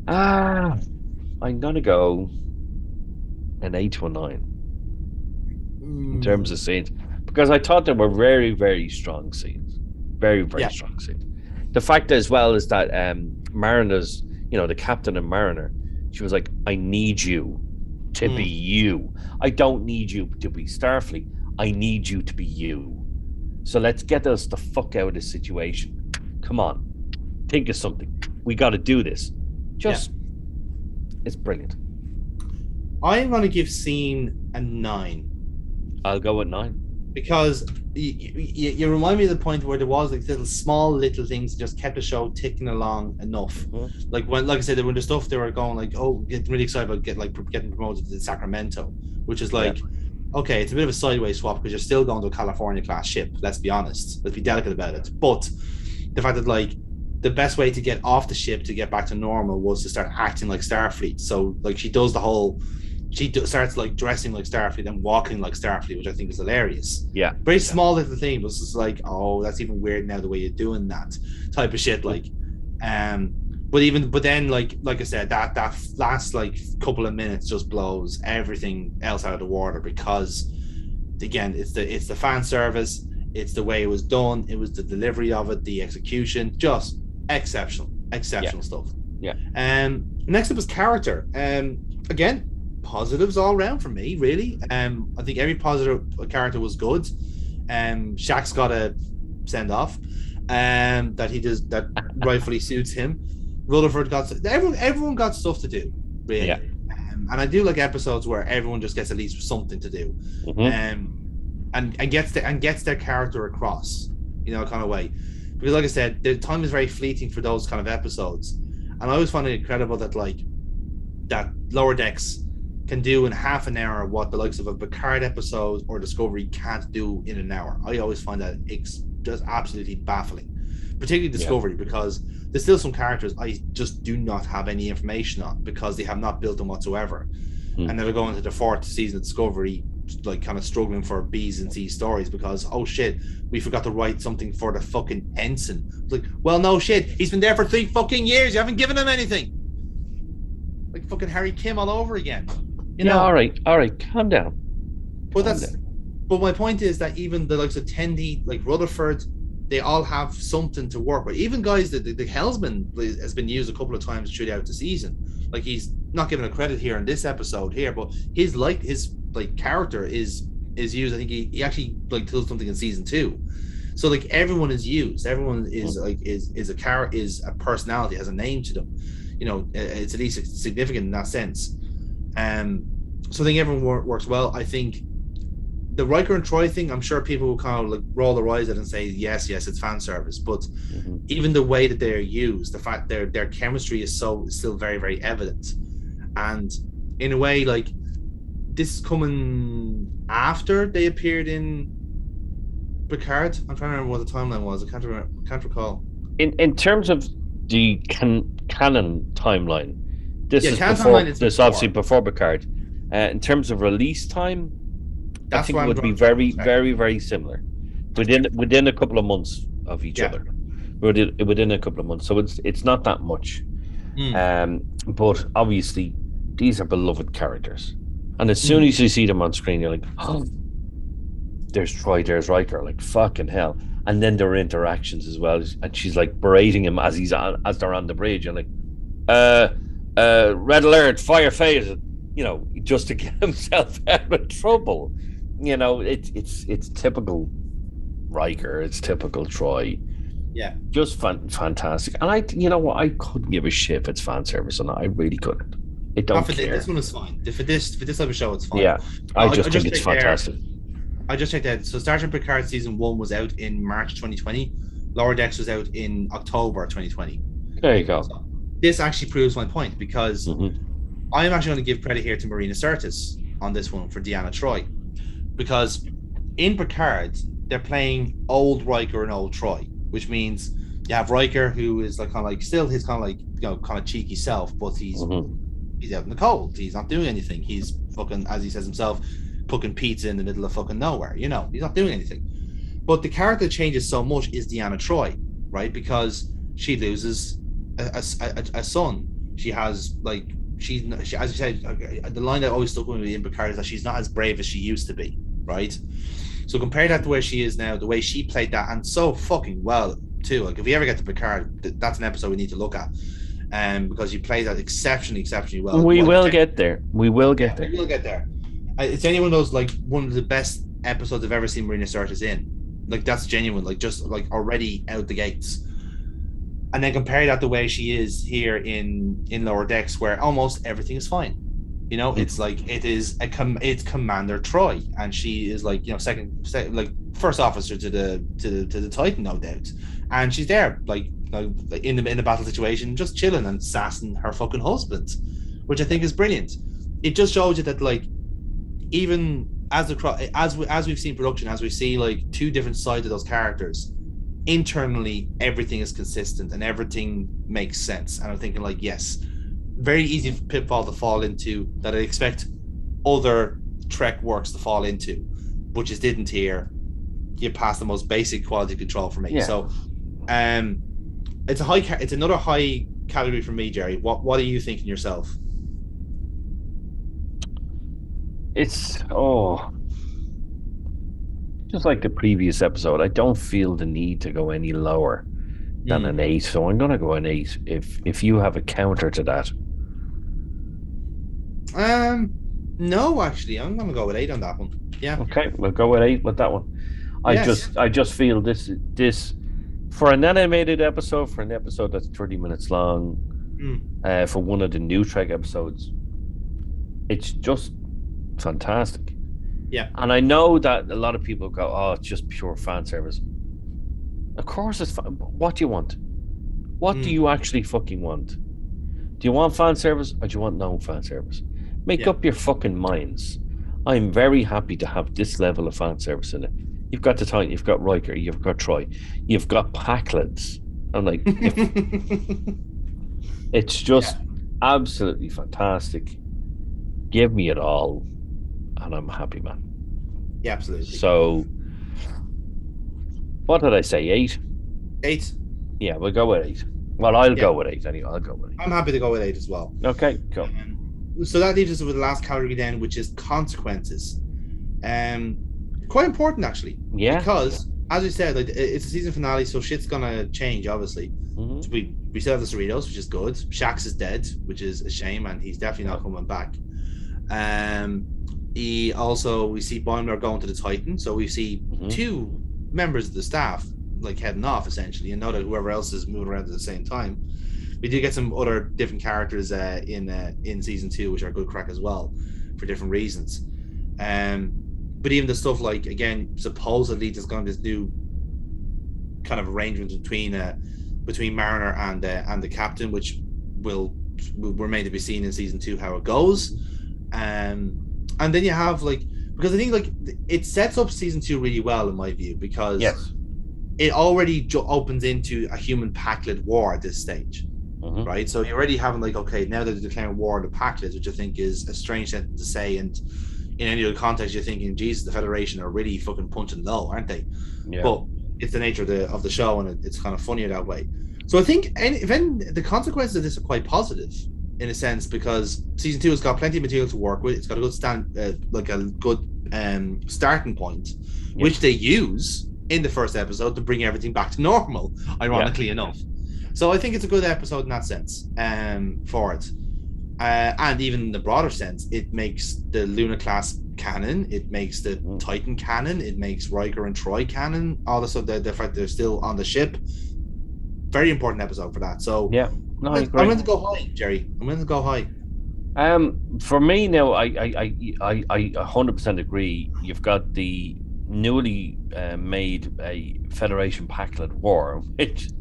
I'm gonna go an 8 to a 9 in terms of scenes, because I thought there were very, very strong scenes. Very, very strong scenes. The fact as well is that Mariner's, the captain and Mariner, she was like, I need you to be you. I don't need you to be Starfleet. I need you to be you. So let's get us the fuck out of this situation. Come on. Think of something. We got to do this. It's brilliant. I'm going to give scene a 9. I'll go with 9. Because you remind me of the point where there was like little things that just kept the show ticking along enough. Like I said, when the stuff they were going like, oh, getting really excited about getting promoted to Sacramento, which is like, okay, it's a bit of a sideways swap because you're still going to a California class ship. Let's be honest. Let's be delicate about it. But the fact that like the best way to get off the ship to get back to normal was to start acting like Starfleet. So like she does the whole. She starts like dressing like Starfleet and walking like Starfleet, which I think is hilarious. Yeah. Very small little thing, but it's just like, oh, that's even weird now the way you're doing that type of shit. Like, but then like I said, that last like couple of minutes just blows everything else out of the water because, again, it's the fan service, it's the way it was done, it was the delivery of it, the execution, just exceptional stuff. Yeah. Next up is character. Again, positives all around for me, really. I think every positive character was good. Shaq's got a send off, that he does, that rightfully suits him. Rutherford got everyone got stuff to do, really. Yeah. And I do like episodes where everyone just gets at least something to do, and gets their character across, kind of way. Because like I said, the time is very fleeting for those kind of episodes, and I always find it incredible that that Lower Decks can do in half an hour what the likes of a Picard episode or Discovery can't do in an hour. I always find that it's just absolutely baffling, particularly Discovery, because there's still some characters I just do not have any information on because they have not built them whatsoever. And they're going to the 4th season of Discovery, like kind of struggling for B's and C's stories because, oh shit, we forgot to write something for the fucking ensign. It's like, well, no shit, he's been there for 3 fucking years. You haven't given him anything. Like fucking Harry Kim all over again. All right, calm down. But my point is that even the likes of Tendi, like Rutherford, they all have something to work with. Even guys that the Hellsman has been used a couple of times throughout the season. Like he's not given a credit here in this episode here, but his character is used. I think he actually does something in season 2. So like everyone is used. Everyone is is a character, is a personality, has a name to them. It's at least significant in that sense. So I think everyone works well. I think the Riker and Troy thing, I'm sure people will kind of roll their eyes at it and say, yes, it's fan service. But even the way that they're used, the fact their chemistry is still very, very evident. And in a way, like this is coming after they appeared in Picard. I'm trying to remember what the timeline was. I can't recall. In terms of the canon timeline, this is obviously before Picard. In terms of release time, I think it would be very, very, very similar, within a couple of months of each other. Within a couple of months, so it's not that much. But obviously, these are beloved characters, and as soon as you see them on screen, you're like, oh, there's Troy, there's Riker, like fucking hell. And then there are interactions as well, and she's like berating him as they're on the bridge, and like, red alert, fire phase, just to get himself out of trouble. you know, it's typical Riker, it's typical Troy. Yeah. Just fantastic. And you know what, I couldn't give a shit if it's fan service or not. I really couldn't. I don't Not for care. this one is fine. For this type of show, it's fine. Yeah, I I just think just it's checked there. fantastic. I just checked out. So Star Trek Picard season 1 was out in March 2020. Lower Decks was out in October 2020. There you go. So this actually proves my point because Mhm. I'm actually going to give credit here to Marina Sirtis on this one for Deanna Troi, because in Picard they're playing old Riker and old Troy, which means you have Riker, who is like kind of like still his kind of like, you know, kind of cheeky self, but he's out in the cold. He's not doing anything. He's fucking, as he says himself, cooking pizza in the middle of fucking nowhere. You know, he's not doing anything. But the character that changes so much is Deanna Troi, right? Because she loses a son. She has like she as you said, the line that always stuck with me in Picard is that she's not as brave as she used to be, right? So compare that to where she is now, the way she played that, and so fucking well too. Like if we ever get to Picard, that's an episode we need to look at, because you played that exceptionally well. We will get there. We will get there. We will get there. It's anyone of those like one of the best episodes I've ever seen Marina Sirtis in. Like that's genuine. Like just like already out the gates. And then compare that the way she is here in Lower Decks, where almost everything is fine. You know, it's like it's Commander Troy, and she is like, you know, second like first officer to the Titan, no doubt, and she's there like in the battle situation, just chilling and sassing her fucking husband, which I think is brilliant. It just shows you that like even as we've seen production, as we see like two different sides of those characters, internally everything is consistent and everything makes sense. And I'm thinking like, yes, very easy pitfall to fall into that I expect other Trek works to fall into, but just didn't here. You pass the most basic quality control for me. Yeah. So it's another high category for me, Jerry. What are you thinking yourself? It's just like the previous episode. I don't feel the need to go any lower than an 8, so I'm gonna go an 8. If you have a counter to that. No, actually, I'm gonna go with 8 on that one. Yeah. Okay, we'll go with 8 with that one. I just feel this for an animated episode, for an episode that's 30 minutes long, for one of the new Trek episodes, it's just fantastic. Yeah. And I know that a lot of people go, oh, it's just pure fan service. Of course it's fun. What do you want? What do you actually fucking want? Do you want fan service or do you want no fan service? Make up your fucking minds. I'm very happy to have this level of fan service in it. You've got the Titan, you've got Riker, you've got Troy, you've got Packlands. I'm like, it's just absolutely fantastic. Give me it all, and I'm happy, man. Yeah, absolutely. So, what did I say? 8? 8. Yeah, we'll go with 8. Well, I'll go with 8 anyway. I'll go with 8. I'm happy to go with 8 as well. Okay, cool. So that leaves us with the last category then, which is consequences. Quite important actually. Yeah. Because as we said, like it's a season finale, so shit's gonna change. Obviously, so we still have the Cerritos, which is good. Shax is dead, which is a shame, and he's definitely not coming back. We see Boimler going to the Titan, so we see 2 members of the staff like heading off essentially, and know that whoever else is moving around at the same time. We do get some other different characters in season 2, which are good crack as well, for different reasons. But even the stuff like, again, supposedly there's going to this new kind of arrangement between Mariner and the captain, which will remain to be seen in season 2 how it goes. And then you have like, because I think like it sets up season 2 really well in my view, because it already opens into a human Packlet war at this stage. Right, so you're already having like, okay, now that they're declaring war on the Packlets, which I think is a strange sentence to say, and in any other context you're thinking, Jesus, the Federation are really fucking punching low, aren't they? Yeah. But it's the nature of the show, and it's kind of funnier that way. So I think the consequences of this are quite positive in a sense, because season 2 has got plenty of material to work with. It's got a good starting point, which they use in the first episode to bring everything back to normal, ironically enough. So I think it's a good episode in that sense, for it. And even in the broader sense, it makes the Luna class canon, it makes the Titan canon, it makes Riker and Troy canon, all the stuff, the fact they're still on the ship. Very important episode for that. So Yeah, no, I I'm agree. going to go high, Jerry. I'm going to go high. For me now, I 100% agree. You've got the newly made a Federation Packlet War, which is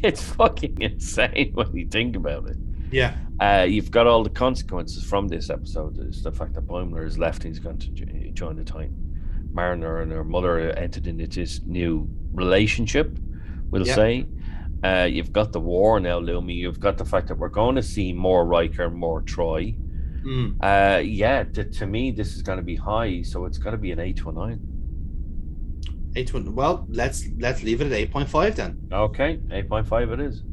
it's fucking insane when you think about it. Yeah. You've got all the consequences from this episode. Is the fact that Boimler is left and he's going to join the Titan. Mariner and her mother entered into this new relationship, we'll say. You've got the war now, Lumi. You've got the fact that we're going to see more Riker, more Troy. To me, this is going to be high, so it's going to be an 8 to a 9. 8 to 1. Well, let's leave it at 8.5 then. Okay, 8.5 it is.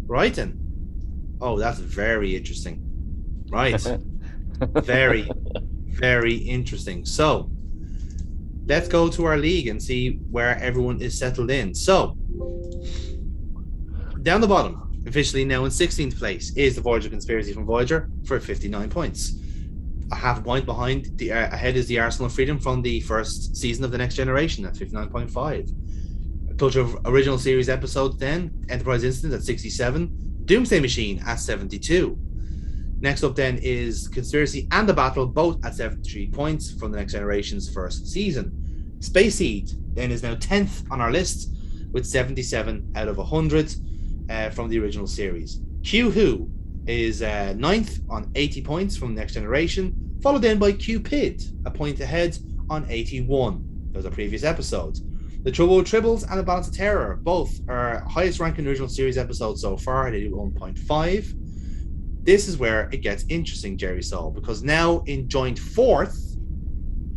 Right then. Oh, that's very interesting. Right. Very, very interesting. So let's go to our league and see where everyone is settled in. So down the bottom, officially now in 16th place, is the Voyager Conspiracy from Voyager for 59 points. A half a point behind ahead is the Arsenal of Freedom from the first season of The Next Generation at 59.5. A touch of original series episodes then, Enterprise Incident at 67, Doomsday Machine at 72. Next up then is Conspiracy and The Battle, both at 73 points from The Next Generation's first season. Space Seed then is now 10th on our list with 77 out of 100 from the original series. Q Who is 9th on 80 points from Next Generation, followed in by Cupid, a point ahead on 81. Those are previous episodes. The Trouble with Tribbles and The Balance of Terror, both are highest ranking original series episodes so far at 81.5. This is where it gets interesting, Jerry Soul, because now in joint 4th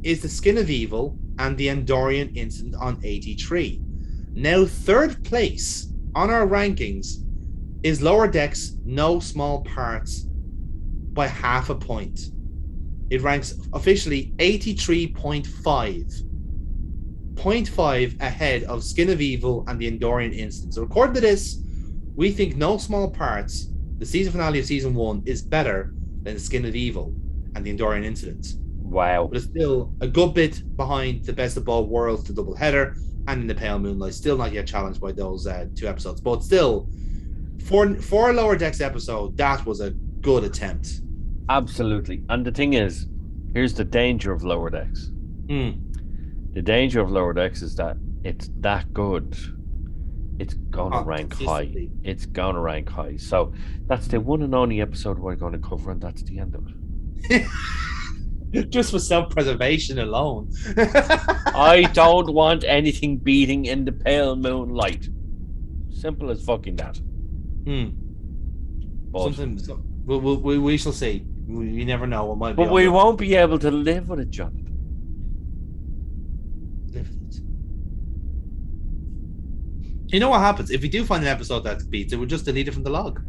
is The Skin of Evil and The Andorian Incident on 83. Now 3rd place on our rankings is Lower Decks No Small Parts by half a point. It ranks officially 83.5. 0.5 ahead of Skin of Evil and The Andorian Incident. So according to this, we think No Small Parts, the season finale of season 1, is better than The Skin of Evil and The Andorian Incident. Wow. But it's still a good bit behind The Best of Both Worlds, the double header, and In the Pale Moonlight. Still not yet challenged by those 2 episodes. But still, for a Lower Decks episode, that was a good attempt. Absolutely. And the thing is, here's the danger of Lower Decks. The danger of Lower Decks is that it's that good. It's going to rank high. It's going to rank high. So that's the one and only episode we're going to cover, and that's the end of it. Just for self-preservation alone. I don't want anything beating In the Pale Moonlight. Simple as fucking that. But we shall see. We never know what might be. But we won't be able to live with it, Jonathan. Live with it. You know what happens if we do find an episode that beats it? We'll just delete it from the log.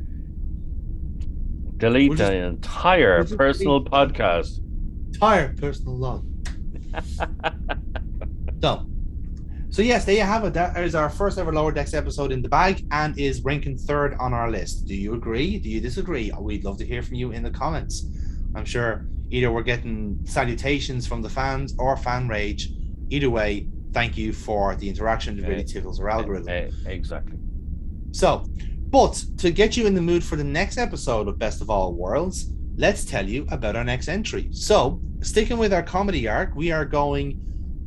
Delete the entire personal podcast. Entire personal log. So yes, there you have it. That is our first ever Lower Decks episode in the bag and is ranking 3rd on our list. Do you agree? Do you disagree? We'd love to hear from you in the comments. I'm sure either we're getting salutations from the fans or fan rage. Either way, thank you for the interaction. It really tickles our algorithm. Exactly. So, but to get you in the mood for the next episode of Best of All Worlds, let's tell you about our next entry. So, sticking with our comedy arc, we are going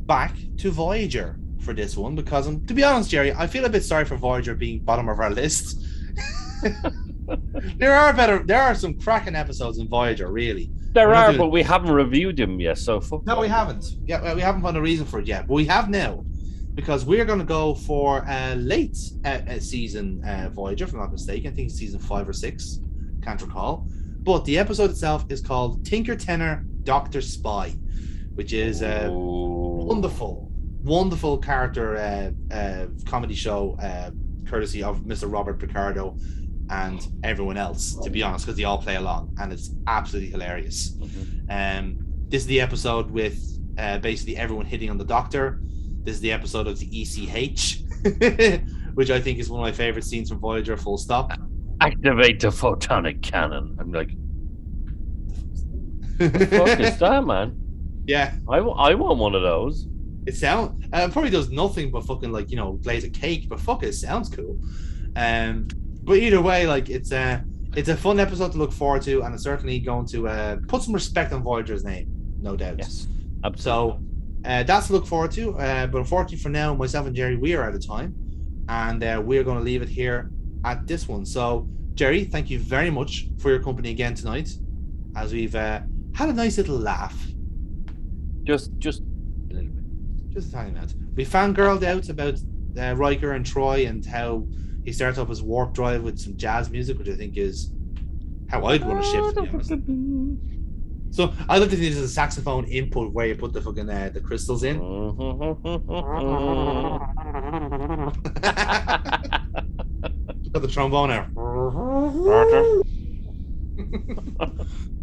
back to Voyager for this one because, to be honest, Jerry, I feel a bit sorry for Voyager being bottom of our list. There are some cracking episodes in Voyager, really. But we haven't reviewed them yet, so no, we haven't. Yeah, we haven't found a reason for it yet, but we have now, because we're going to go for a late season Voyager, if I'm not mistaken. I think it's season 5 or 6, can't recall. But the episode itself is called Tinker Tenor Dr. Spy, which is a wonderful character comedy show, courtesy of Mr. Robert Picardo and everyone else, to be honest, because they all play along, and it's absolutely hilarious. This is the episode with basically everyone hitting on the Doctor. This is the episode of the ECH, which I think is one of my favorite scenes from Voyager, full stop. Activate the photonic cannon. I'm like, the fuck is that, man? Yeah, I want one of those. it sounds. It probably does nothing but fucking like glaze a cake, but fuck it, it sounds cool. But either way, like it's a fun episode to look forward to, and it's certainly going to put some respect on Voyager's name, no doubt. Yes, absolutely. So that's to look forward to. But unfortunately for now, myself and Jerry, we are out of time, and we're going to leave it here at this one. So Jerry, thank you very much for your company again tonight, as we've had a nice little laugh. Just a little bit. Just a tiny amount. We fangirled out about Riker and Troy and how he starts off his warp drive with some jazz music, which I think is how I'd run a ship, to be honest. So I love to think there's a saxophone input where you put the fucking the crystals in. Got the trombone there.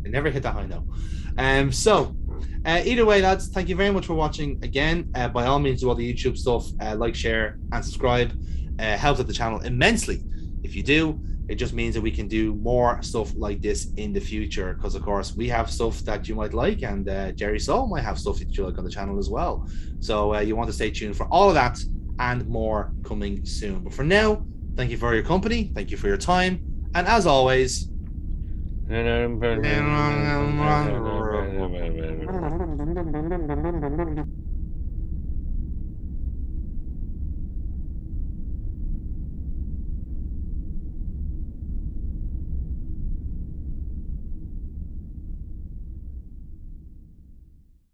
I never hit that high note. So either way, lads, thank you very much for watching again. By all means, do all the YouTube stuff, like, share, and subscribe. Helps out the channel immensely. If you do, it just means that we can do more stuff like this in the future, because of course we have stuff that you might like, and Jerry Soul might have stuff that you like on the channel as well. So you want to stay tuned for all of that and more coming soon. But for now, thank you for your company, thank you for your time, and as always,